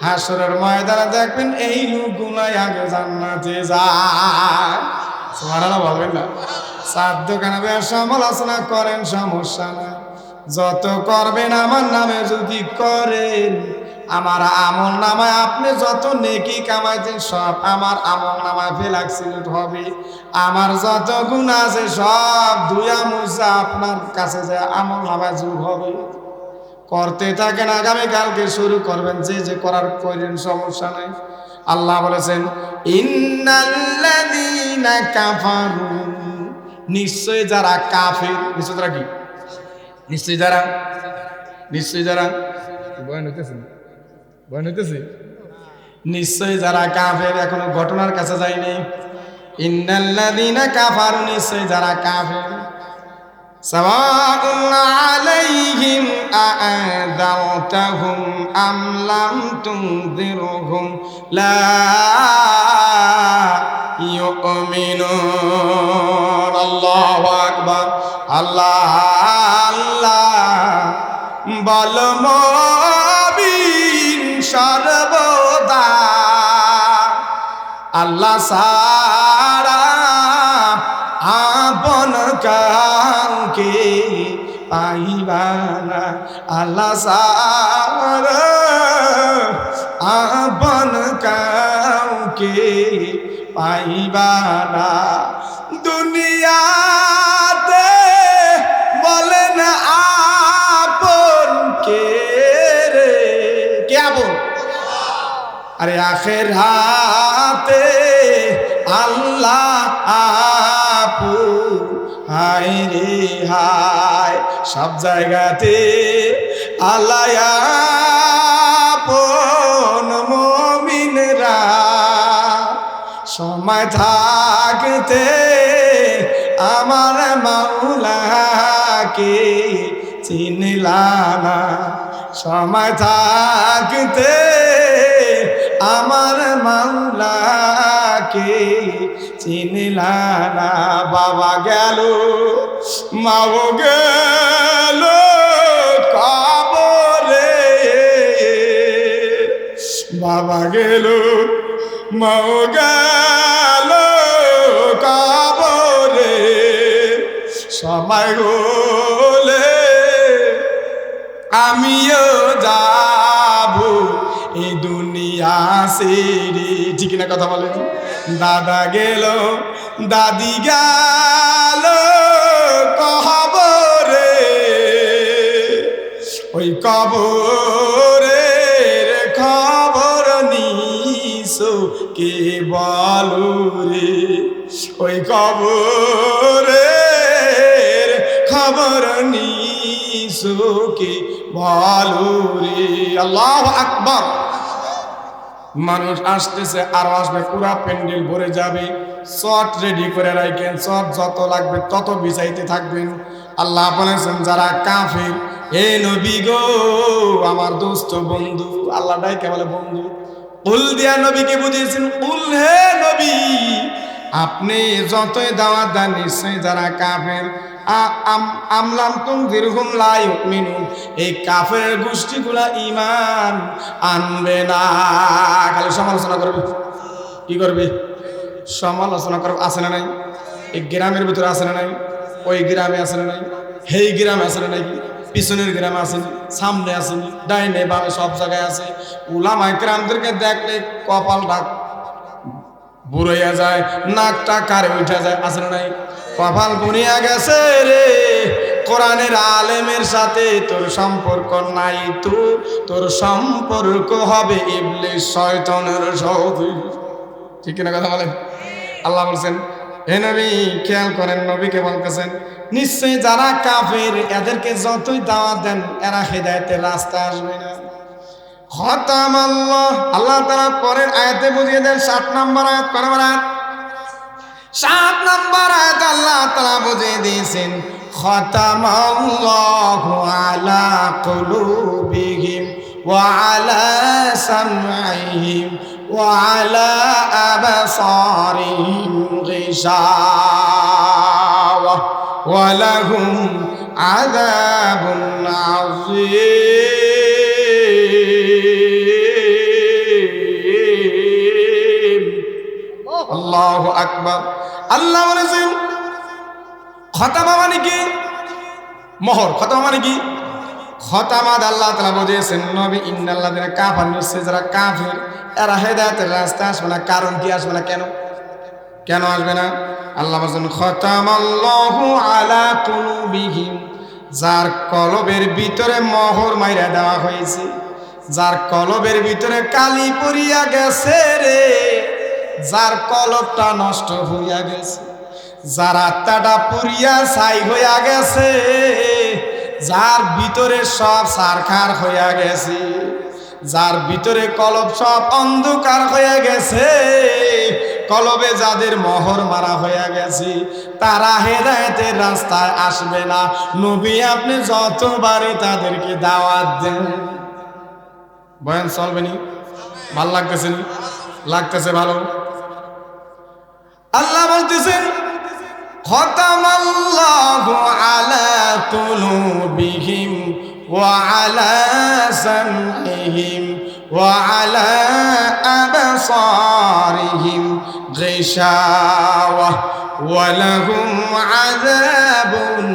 হাসরের ময়দানে দেখবেন এই লোকগুলাই আগে জান্নাতে যায়। সুবহানাল্লাহ বলবেন না। চার দোকানে সমালোচনা করেন, সমস্যা না, যত করবেন আমার নামে যদি করেন, আমার আমল নামায় আপনি যত নেকি কামাইছেন সব আমার আমল নামায় ফেলাক্সিলেট হবে। আমার যত গুনাহ আছে সব ধুয়া মুছা আপনার কাছে যে আমল নামায় যোগ হবে। করতে থাকেন, আগামীকালকে শুরু করবেন, যে যে করার করেন, সমস্যা নাই। আল্লাহ বলেছেন ইন্নাল্লাযীনা কাফারু, নিশ্চয় যারা কাফের, নিশ্চয় যারা কি, নিশ্চয় যারা, নিশ্চয় যারা, বয়ান হইতেছে, বয়ান হইতেছে, নিশ্চয় যারা কাফের, এখনো ঘটনার কাছে যায়নি। ইন্নাল্লাযীনা কাফারু, নিশ্চয় যারা কাফের, সাওয়াউন আলাইহিম আ'আযারতাহুম আম লাম তুনযিরহুম লা ইউমিনুন। আল্লাহু আকবার। আল্লাহ আল্লাহ বল মুমিন সর্বদা আল্লাহ সারা আপন কাউকে পাইবা না। আল্লাহ সারা আপন কাউকে পাইবা না। দুনিয়াতে বলেন আপন কে রে, কে আপন? আরে আখিরাতে আল্লাহ আপন। হায় রে হায়, সব জায়গাতে আল্লাহ আপন। মুমিনরা সময় থাকতে আমার মাওলাকে চিনলা না, সময় থাকতে আমার মাওলাকে চিনলা না। বাবা গেল, মাও গেল কবরে, বাবা গেল, মাও গেল কবরে, সময় হলে আমিও যাব এই দুনিয়া ছেড়ে। ঠিক না কথা বলেন? দাদা গেল, দাদি গেল কবরে, ওই কবরের খবর নিছো কে বলো রে, ওই কবরের খবর নিছো কে বলো রে। আল্লাহু আকবার। মানুষ আসতেছে, আরো আসবে, পুরা প্যান্ডেল ভরে যাবে। চট রেডি করে রাখেন, চট যত লাগবে তত বিছাইতে থাকবেন। আল্লাহ বলেছেন যারা কাফের, হে নবী গো, আমার দোস্ত বন্ধু, আল্লাহ ডাইকে বলে বন্ধু, কুল দিয়া নবীকে বুঝিয়েছেন, কুল হে নবী, আপনি যতই দাওয়াত দেন নিশ্চয়ই যারা কাফের, আমলাম তুনযিরহুম লা ইউমিনুন, এই কাফের গোষ্ঠীগুলা ঈমান আনবে না। খালি সমালোচনা করবে, কি করবে? সমালোচনা করবে। আছে না নাই? এই গ্রামের ভিতরে আছে না নাই? ওই গ্রামে আছে না নাই? সেই গ্রামে আছে না নাই? পিছনের গ্রামে আসেনি, সামনে আসেনি, ডাইনে বামে সব জায়গায় আছে। উলামায়ে কেরামদেরকে দেখলে কপালটা বুড়াইয়া যায়, নাকটা কারে উঠে যায়। আছে না নাই? কপাল বুনিয়া গেছে রে, কোরআনের আলেমের সাথে তোর সম্পর্ক নাই, তো তোর সম্পর্ক হবে ইবলিস শয়তানের সাথে। ঠিক না কথা বলেন? আল্লাহ বলছেন, হে নবী খেয়াল করেন, নবীকে বলতেছেন নিশ্চয়ই যারা কাফের এদেরকে যতই দাওয়াত দেন এরা হেদায়েতের রাস্তা আসবে না। খতাম আল্লাহ, আল্লাহ তাআলা পরের আয়াতে বুঝিয়ে দেন। 7 নম্বর আয়াত, কয় নম্বর আয়াত? 7 নম্বর আয়াত আল্লাহ তাআলা বুঝিয়ে দিয়েছেন, খতাম আল্লাহু আলা কুলুবিহিম ওয়া আলা সামঈহিম ওয়া আলা আবসারিহিম গিশাওয়া ওয়া লাহুম আযাবুন আযীম। আল্লাহু আকবার। আল্লাহ বলেছেন খতামা মানে কি? মোহর। খতামা মানে কি? খতামাদ আল্লাহ তাআলা বলেছেন নবী ইন্নাল্লাযিনা কাফারু নিশ্চয় যারা কাফের এরা হেদায়েতের রাস্তায় আসবে না। কারণ কি আসবে না? কেন কেন আসবে না? আল্লাহ বলেছেন খতামাল্লাহু আলা কুলুবিহিম, যার কলবের ভিতরে মোহর মাইরা দেওয়া হয়েছে, যার কলবের ভিতরে কালি পড়িয়া গেছে রে, যার কলবটা নষ্ট হইয়া গেছে, যার আত্মাটা পুরিয়া ছাই হইয়া গেছে, যার ভিতরে সব সারখার হইয়া গেছে, যার ভিতরে কলব সব অন্ধকার হয়ে গেছে, কলবে যাদের মোহর মারা হয়ে গেছে তারা হেদায়েতের রাস্তায় আসবে না। নবী আপনি যতবারই তাদেরকে দাওয়াত দেন, বয়ান চলবে নি? ভাল লাগতেছে নি? লাগতেছে ভালো? আল্লাহ বলতেছেন খতামাল্লাহু আলা কুলুবিহিম ওয়া আলা সামইহিম ওয়া আলা আবসারিহিম গিশাওয়া ওয়া লাহুম আযাবুন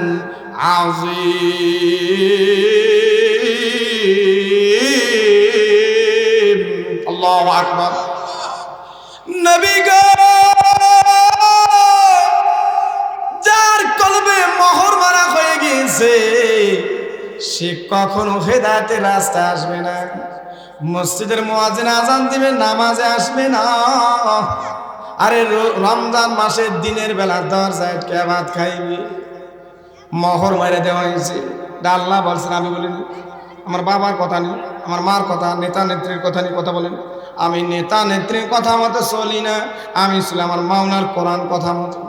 আযীম। আল্লাহু আকবার। নবী গো, যার কলবে মোহর মারা হয়ে গিয়েছে সে কখনো হেদায়েতের রাস্তায় আসবে না। মসজিদের মুয়াজ্জিন আযান দিবে, নামাজে আসবে না। আরে রমজান মাসের দিনের বেলা দরজায় কে ভাত খাইবে? মোহর মারা দেওয়া হয়েছে। আল্লাহ বলছেন, আমি বলিনি। আমার বাবার কথা নেই, আমার মার কথা, নেতা নেত্রীর কথা নিয়ে কথা বলেন। আমি নেতা নেত্রীর কথা মতো চলি না, আমি ছিল আমার মাওলার কোরআন কথা মতো।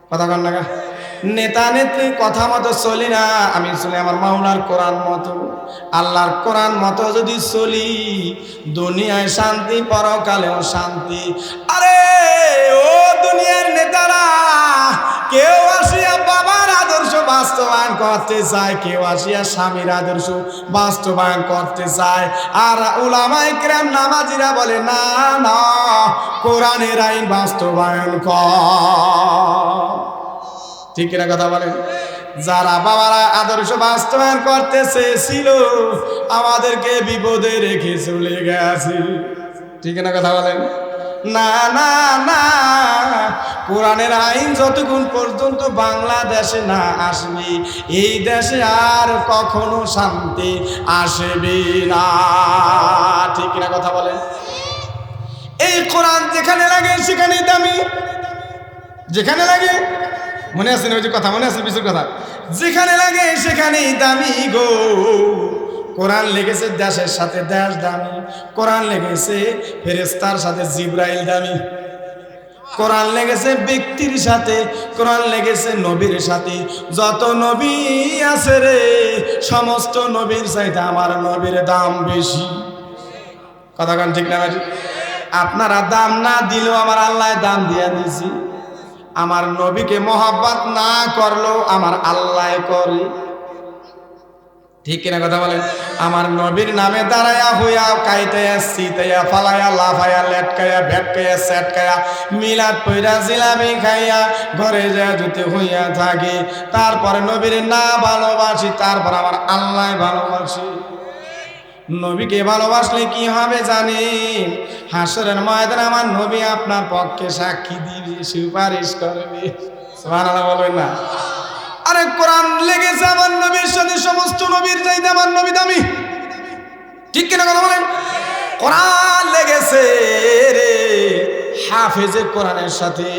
কথা কন না? নেতা নেত্রীর কথা মতো চলি না, আমি চলি আমার মাওলার কোরআন মতো। আল্লাহর কোরআন মতো যদি চলি দুনিয়ায় শান্তি, পরকালেও শান্তি। আরে ও দুনিয়ার নেতারা, কেউ আসিয়া বাবার আদর্শ বাস্তবায়ন করতে চায়, কেউ আসিয়া স্বামীর আদর্শ বাস্তবায়ন করতে চায়, আর উলামায়ে কেরাম নামাজিরা বলে না না, কোরআনের আইন বাস্তবায়ন কর। ঠিক কিনা কথা বলেন? যারা বাবারা আদর্শ বাস্তবায়ন করতে চেয়েছিল আমাদেরকে বিপদে রেখে চলে গেছে। ঠিক কিনা কথা বলেন? না না না, কোরআনের আইন যতক্ষণ পর্যন্ত বাংলাদেশে না আসবে এই দেশে আর কখনো শান্তি আসবে না। ঠিক কিনা কথা বলেন? এই কোরআন যেখানে লাগে সেখানেই দামি, যেখানে লাগে, মনে আছে না ওই যে কথা, মনে আছে বিশুর কথা, যেখানে লাগে সেখানেই দামি গো। কোরআন লেগেছে দেশের সাথে দেশ দামি, কোরআন লেগেছে ফেরেশতার সাথে জিবরাইল দামি, কোরআন লেগেছে ব্যক্তির সাথে, কোরআন লেগেছে নবীর সাথে। যত নবী আছে রে সমস্ত নবীর চাইতে আমার নবীর দাম বেশি। কথা কান ঠিক না? আপনারা দাম না দিলেও আমার আল্লাহ দাম দিয়ে দিয়েছি। আমার নবীকে মহব্বত না করলেও আমার আল্লাহ করে। ঠিক কিনা কথা বলেন? আমার নবীর নামে দাঁড়ায়া হইয়া কাইতায়া সিতায়া ফালায়া লাফায়া লেটকায়া ভেটকায়া সেটকায়া মিলাদ পইরা জিলাপি খাইয়া ঘরে যা যেতে হইয়া থাকে, তারপরে নবীর না ভালোবাসি, তারপর আমার আল্লাহ ভালোবাসি। নবীকে ভালোবাসলে কি হবে জানেন? হাসরের ময়দানে আমার নবী আপনার পক্ষে সাক্ষী দিবে, সুপারিশ করবে। সুবহানাল্লাহ বলবেন না? আরে কোরআন লেগেছে আমার নবীর সাথে, সমস্ত নবীর চাইতে আমার নবী দামি। ঠিক কিনা কথা বলেন? কোরআন লেগেছে রে হাফেজে কোরআনের সাথে।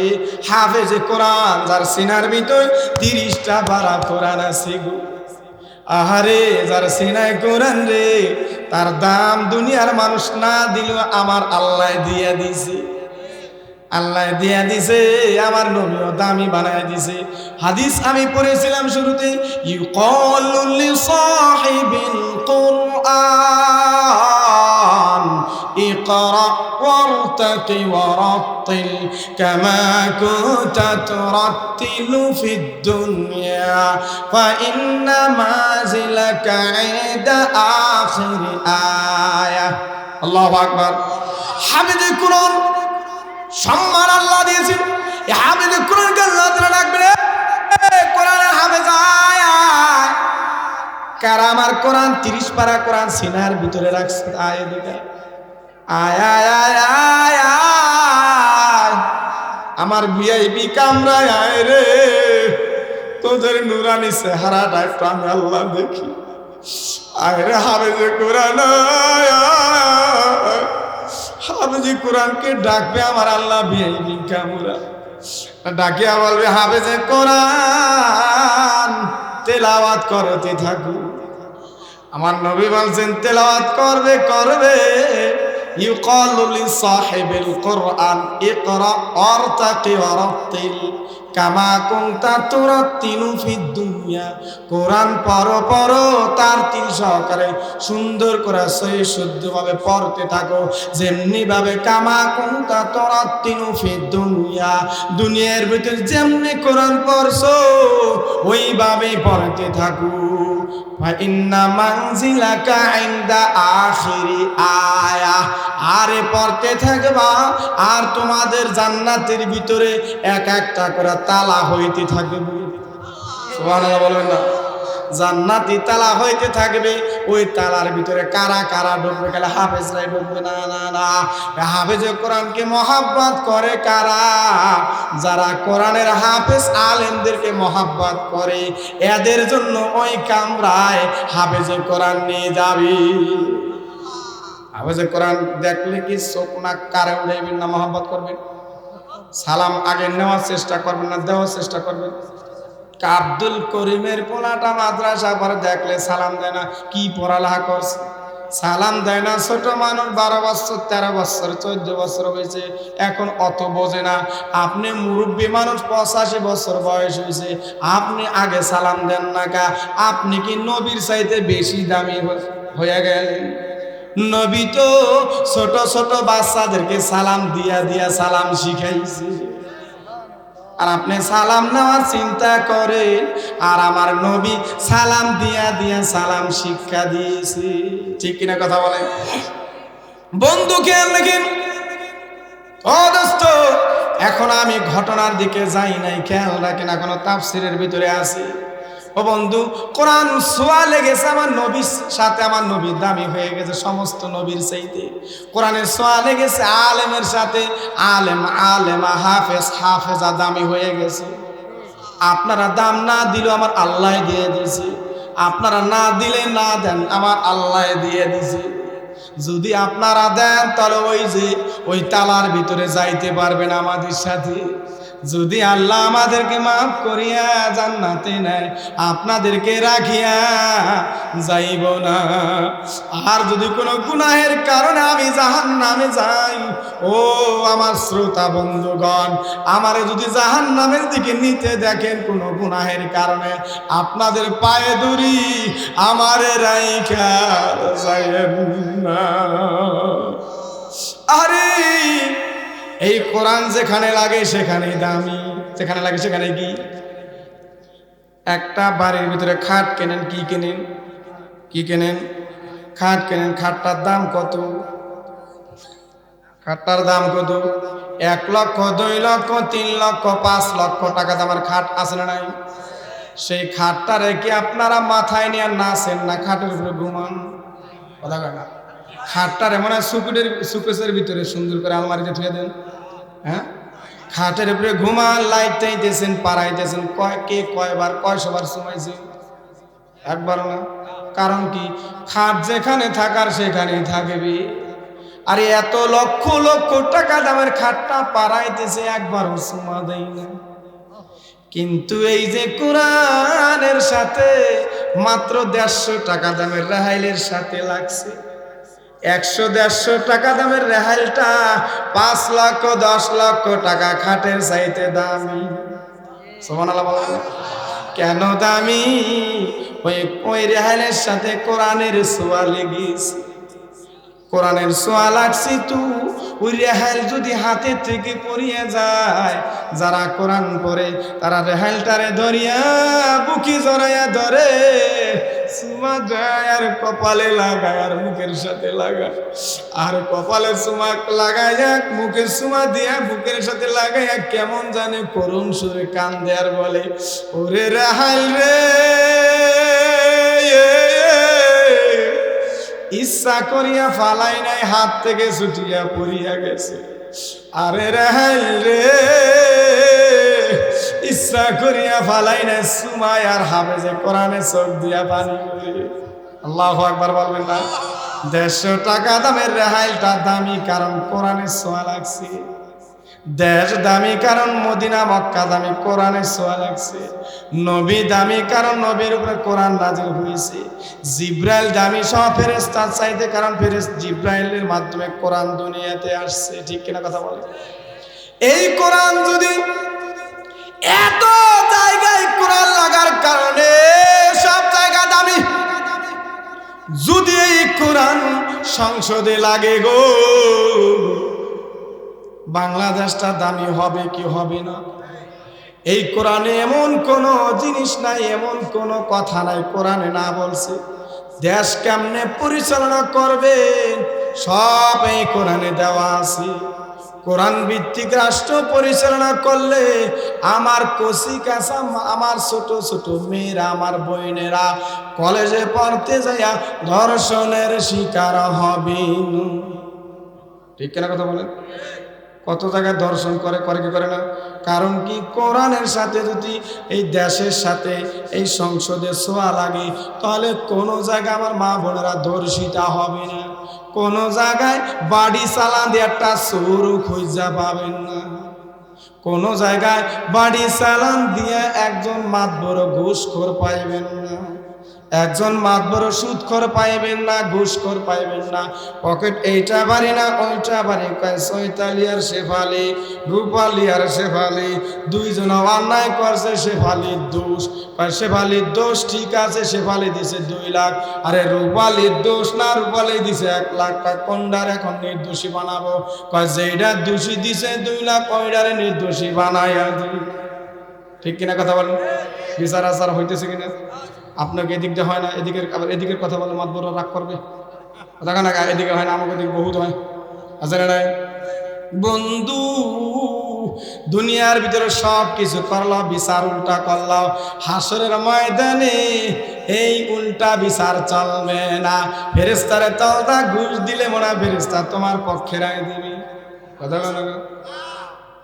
হাফেজে কোরআন যার সিনার ভিতর 30টা পারা কোরআন আছে গো। আহারে যার সিনায় কোরআন রে, তার দাম দুনিয়ার মানুষ না দিলেও আমার আল্লাহ দিয়া দিছে। আল্লাহ দিয়া দিছে, আমার নবীও দামি বানায় দিছে। হাদিস আমি পড়েছিলাম শুরুতে, ইউকালু লিসাহিবিল কুরআন ইকরা ওয়ারতাকি ওয়ারাত্তিল কামা কুনতা তুরাত্তিলু ফিদ দুনিয়া ফাইন্না মাযিলাকা ইনদা আখির আয়া। আল্লাহু আকবার। হাফেজে কোরআন সম্মান আল্লাহ দিয়েছেন। এই হাফেজে কোরআনকে আল্লাহ তাআলা ডাকবে, কোরআনের হাফেজ আয় আয়। কারা আমার কোরআন 30 পারা কোরআন সিনার ভিতরে রাখছে, আয় এদিকে আয় আয় আয় আয় আয়। আমার ভিআইপি কামরায় আয় রে, তোদের নুরানি চেহারাটা একটু আমি আল্লাহ দেখি। আয় রে হাফেজে কোরআন আয় আয়। হাফেজে কোরআনকে ডাকবে আমার আল্লাহ ভিআইপি কামরা ডাকিয়া বলবে, হাফেজে কোরআন তেলাওয়াত করতে থাকো। আমার নবী বলছেন তেলাওয়াত করবে করবে। ইউকালু লিসাহিবিল কুরআন ইকরা ওয়ারতাকি ওয়ারাতিল কামা কুনতা তুরাতিলু ফিদ দুনিয়া। কোরআন পড়ো পড়ো তার তিল সহকারে সুন্দর করে সহি শুদ্ধভাবে পড়তে থাকো, যেমনি ভাবে কামা কুনতা তুরাতিলু ফিদ দুনিয়া, দুনিয়ার ভিতর যেমনি কোরআন পড়ছো ওইভাবে পড়তে থাকো। ইন্না মানজিলাকা ইনদা আখিরি আয়া, আরে পড়তে থাকবা আর তোমাদের জান্নাতের ভিতরে এক একটা করে তালা হইতে থাকবে। সুবহানাল্লাহ বলবেন না? জান্নাতি তালা হইতে থাকবে, ওই তালার ভিতরে কারা কারা ঢুকবে? গেলে হাফেজরাই ঢুকবে না, না না। হাফেজে কোরআনকে মহাব্বত করে কারা? যারা কোরআনের হাফেজ আলেমদেরকে মহাব্বত করে, এদের জন্য ওই কামরায় হাফেজে কোরআন নিয়ে যাবি। হাফেজে কোরআন দেখলে কি চোখ নাক কারে উঠাইবেন না মহাব্বত করবেন? সালাম আগে নেওয়ার চেষ্টা করবেন না দেওয়ার চেষ্টা করবেন? আব্দুল করিমের পোলাটা মাদ্রাসা পরে দেখলে সালাম দেয় না, কি পড়ালেখা করছে? সালাম দেয় না। ছোট মানুষ 12 বছর 13 বছর 14 বছর হয়েছে, এখন অত বোঝে না। আপনি মুরব্বী মানুষ 85 বছর বয়স হয়েছে, আপনি আগে সালাম দেন না কা? আপনি কি নবীর চাইতে বেশি দামি হয়ে গেলেন? নবী তো ছোট ছোট বাচ্চাদেরকে সালাম দিয়া দিয়া সালাম শিখাইছে, আর আপনি সালাম নেওয়ার চিন্তা করে। আর আমার নবী সালাম দিয়া দিয়া সালাম শিক্ষা দিয়েছে, ঠিক কিনা কথা বলেন? বন্ধু খেয়াল রাখেন ও দোস্ত, এখন আমি ঘটনার দিকে যাই নাই, খেয়াল রাখেন, এখনো তাফসীরের ভিতরে আছি। ও বন্ধু, কোরআন ছোঁয়া লেগেছে আমার নবীর সাথে, আমার নবী দামি হয়ে গেছে সমস্ত নবীর চাইতে। কোরআনের ছোঁয়া লেগেছে আলেমের সাথে, আলেম আলেমা হাফেজ হাফেজা দামি হয়ে গেছে। আপনারা দাম না দিলেও আমার আল্লাহ দিয়ে দিয়েছে, আপনারা না দিলে না দেন আমার আল্লাহ দিয়ে দিয়েছে। যদি আপনারা দেন তাহলে ওই যে ওই তালার ভিতরে যাইতে পারবেন আমাদের সাথে। যদি আল্লাহ আমাদেরকে মাফ করিয়া জান্নাতে নেয়, আপনাদেরকে রাখিয়া যাইব না। আর যদি কোনো গুনাহের কারণে আমি জাহান্নামে যাই, ও আমার শ্রোতা বন্ধুগণ, আমারে যদি জাহান্নামের দিকে নিতে দেখেন কোনো গুনাহের কারণে, আপনাদের পায়ে ধরি আমারে রাইখা যাইবেন না। আরে এই কোরআন যেখানে লাগে সেখানেই দামি, যেখানে লাগে সেখানে কি? একটা বাড়ির ভিতরে খাট কেনেন, কি কেনেন? কি কেনেন? খাট কেনেন। খাটটার দাম কত? খাটটার দাম কত? 1 লক্ষ 2 লক্ষ 3 লক্ষ 5 লক্ষ টাকা দামের খাট আছে না নাই? সেই খাটটা রেখে আপনারা মাথায় নিয়ে নাচেন না, খাটের উপরে ঘুমান? কথা কয় না? খাটটারে মনে হয় সুকেসের ভিতরে সুন্দর করে আলমারিতে থুয়ে দেন। হ্যাঁ, খাটের উপরে ঘুমান, লাইট টাইতেছেন, পাড়াইতেছেন, কে কয়বার কয়শবার সময়ছে? একবার না। কারণ কি? খাট যেখানে থাকার সেখানেই থাকবে। আর এত লক্ষ লক্ষ টাকা দামের খাটটা পাড়াইতেছে, একবারও সময় দেয় না। কিন্তু এই যে কোরআনের সাথে মাত্র 150 টাকা দামের রেহাইলের সাথে লাগছে, 100-150 টাকা দামের রেহাইলটা 5 লক্ষ 10 লক্ষ টাকা খাটের চাইতে দামি। সুবহানাল্লাহ বলেন। কেন দামি? ওই রেহাইলের সাথে কোরআনের ছোঁয়া লেগেছে, কোরআনের ছোঁয়া লাগছে। তো ওই রেহাইল যদি হাতে থেকে পড়িয়ে যায়, যারা কোরআন পড়ে তারা রেহাইলটারে ধরিয়া বুকি জড়াইয়া ধরে, চুমা যায় আর কপালে লাগায় আর মুখের সাথে লাগায়, আর কপালে চুমা লাগায় মুখের চুমা দিয়া বুকের সাথে লাগাইয়া কেমন জানে করুণ সুরে কান্দে আর বলে, ওরে রাহাইল রে, ইচ্ছা করিয়া ফালাই নাই, হাত থেকে ছুটিয়া পড়িয়া গেছে। আরে রাহাইল রে, ইচ্ছা করিয়া ফালাই নাই, সুমায় আর হাফেজে কোরআনে চোখ দিয়া পানি করে। আল্লাহু আকবার বলবেন না? 150 টাকা দামের রেহাইলটা দামি কারণ কোরআনে ছোঁয়া লাগছে। দেশ দামি কারণ মদিনা মক্কা দামি, কোরআনে ছোঁয়া লাগছে। নবী দামি কারণ নবীর উপরে কোরআন নাজিল হয়েছে। জিব্রাইল দামি সব ফেরেশতার চাইতে কারণ জিব্রাইলের মাধ্যমে কোরআন দুনিয়াতে আসছে। ঠিক কিনা কথা বলে? এই কোরআন যদি এত জায়গায় কোরআন লাগার কারণে সব জায়গা দামি, যদি এই কোরআন সংসদে লাগে গো, বাংলাদেশটা দামি হবে কি হবে না? এই কোরআনে এমন কোন জিনিস নাই, এমন কোন কথা নাই কোরআনে না বলছে। দেশ কেমনে পরিচালনা করবে সব এই কোরআনে দেওয়া আছে। কোরআন ভিত্তিক রাষ্ট্র পরিচালনা করলে আমার কচি কাঁচা, আমার ছোট ছোট মেয়েরা, আমার বোনেরা কলেজে পড়তে যাইয়া ধর্ষণের শিকার হবে। ঠিক কিনা কথা বলেন? কত জায়গায় দর্শন করে কি করে না? কারণ কি? কোরআনের সাথে যদি এই দেশের সাথে এই সংসদে ছোঁয়া লাগে, তাহলে কোনো জায়গায় আমার মা বোনেরা ধর্ষিতা হবে না। কোনো জায়গায় বাড়ি চালান দিয়ে একটা চোর খুঁজা পাবেন না। কোনো জায়গায় বাড়ি চালান দিয়ে একজন মাতবর ঘুষখোর পাইবেন না, একজন মাতবর সুদখোর পাইবেন না, ঘুষখোর পাইবেন না। পকেট এইটা বাড়ি না ওইটা বাড়ি, কয় চৈতালি আর শেফালি, রূপালি আর শেফালি, দুইজন অন্যায় করছে, শেফালির দোষ। কয় শেফালির দোষ ঠিক আছে, শেফালি দিছে 2 লাখ, আরে রূপালির দোষ না, রূপালি দিছে 1 লাখ। কয় কোনটার এখন নির্দোষী বানাবো? কয় যেটা দোষী দিছে 2 লাখ ওইটারে নির্দোষী বানাইয়া দিই। ঠিক কিনা কথা বলেন? বিচার আচার হইতেছে কিনা? আপনাকে এদিক দিয়ে হয় না, এদিকের কথা বলে মাতবর রাগ করবে। দেখা না এদিকে হয় না, আমাকে এদিকে বহুত হয়। আছে না নাই? বন্ধু, দুনিয়ার ভিতরে সব কিছু করলাম, বিচার উল্টা করলাম, হাসরের ময়দানে এই উল্টা বিচার চলবে না। ফেরেশতারে তলদা ঘুষ দিলে মনে হয় ফেরেশতা তোমার পক্ষে রায় দিবি। কথা বলো না?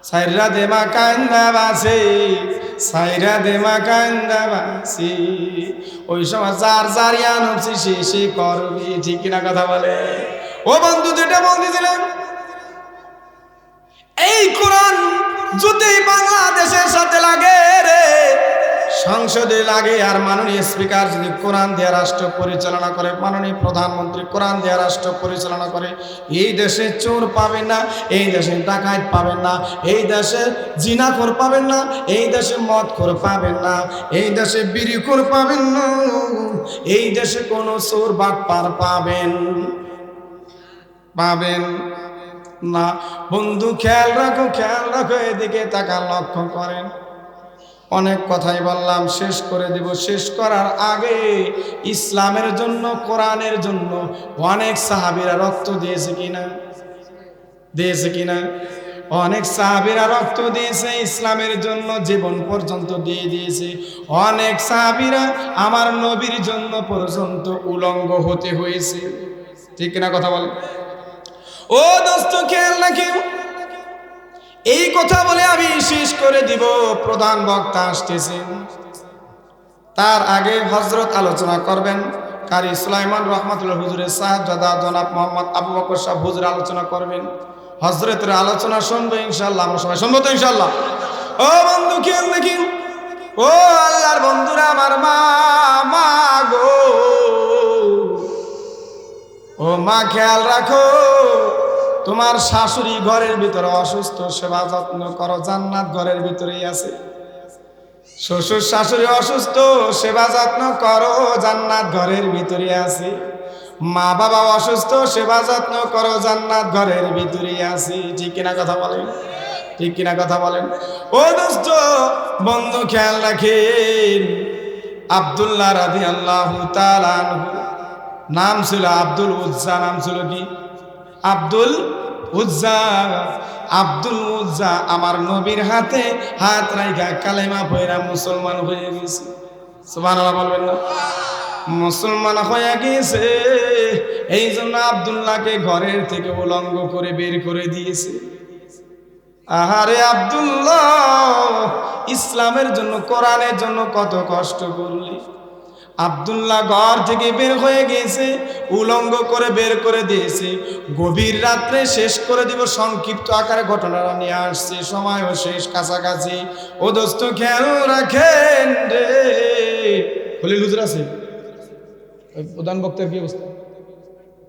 সাইরা দেমা কান্দা বাসে, সাইরা দেমা কান্দা বাসি, ওই সময় যার যার ইয়ান হচ্ছে সে করবি। ঠিক কিনা কথা বলে? ও বন্ধু, যেটা বলতেছিলাম, এই কোরআন যদি বাংলাদেশের সাথে লাগে রে, সংসদে লাগে, আর মাননীয় স্পিকার যদি কোরআন দিয়ে রাষ্ট্র পরিচালনা করে, মাননীয় প্রধানমন্ত্রী কোরআন দিয়ে রাষ্ট্র পরিচালনা করে, এই দেশে চোর পাবেন না, এই দেশে ডাকাত পাবেন না, এই দেশে জিনাখোর পাবেন না, এই দেশে মদখোর পাবেন না, এই দেশে বিড়িখোর পাবেন না, এই দেশে কোনো চোর বাটপার পাবেন না। বন্ধু খেয়াল রাখো, এদিকে তাকা, লক্ষ্য করেন। অনেক কথাই বললাম, শেষ করে দেব। শেষ করার আগে ইসলামের জন্য, কোরআনের জন্য অনেক সাহাবীরা রক্ত দিয়েছে কিনা? অনেক সাহাবীরা রক্ত দিয়েছে, ইসলামের জন্য জীবন পর্যন্ত দিয়ে দিয়েছে। অনেক সাহাবীরা আমার নবীর জন্য পর্যন্ত উলঙ্গ হতে হয়েছে। ঠিক কিনা কথা বলে? ও দোস্ত, খেয়াল রাখেন। এই কথা বলে আমি শেষ করে দিব। প্রধান বক্তা আসতেছেন, তার আগে হযরত আলোচনা করবেন। কারি সুলাইমান রহমাতুল্লাহ হুজুরের সাহেবজাদা জনাব মোহাম্মদ আবু বকর সাহেব হুজুর আলোচনা করবেন। হযরতের আলোচনা শুনবো ইনশাআল্লাহ, আমরা সবাই শুনবো তো ইনশাআল্লাহ। ও বন্ধু, খেয়াল রাখেন। ও আল্লাহর বন্ধুরা, আমার মা গো, ও মা, খেয়াল রাখো, তোমার শাশুড়ি ঘরের ভিতরে অসুস্থ, সেবা যত্ন করো, জান্নাত ঘরের ভিতরেই আছে। শ্বশুর শাশুড়ি অসুস্থ, সেবা যত্ন করো, জান্নাত ঘরের ভিতরে আছে। মা বাবা অসুস্থ, সেবা যত্ন করো, জান্নাত ঘরের ভিতরেই আছে। ঠিক কিনা কথা বলেন? ঠিক কিনা কথা বলেন? ও দোস্ত, বন্ধু, খেয়াল রাখেন, আব্দুল্লাহ রাদিয়াল্লাহু তাআলা আনহু, নাম ছিল আব্দুল উজ্জা, নাম ছিল কি? আব্দুল উজ্জা। আব্দুল উজ্জা আমার নবীর হাতে হাত রাইখা কালেমা পয়রা মুসলমান হয়ে গেছে। সুবহানাল্লাহ বলবেন না? মুসলমান হয়ে গেছে। এই জন্য আব্দুল্লাহকে ঘরের থেকে উলঙ্গ করে বের করে দিয়েছে। আহারে আব্দুল্লাহ, ইসলামের জন্য, কোরআনের জন্য কত কষ্ট করলি। আব্দুল্লাহ ঘর থেকে বের হয়ে গেছে, উলঙ্গ করে বের করে দিয়েছে। গভীর রাত্রে শেষ করে দিব, সংক্ষিপ্ত আকারে ঘটনাটা নিয়ে আসছে, সময়ও শেষ কাছাকাছি। ও দোস্ত খেয়াল রাখেন রে। খলিল হুজুর আছে, প্রধান বক্তার কি অবস্থা?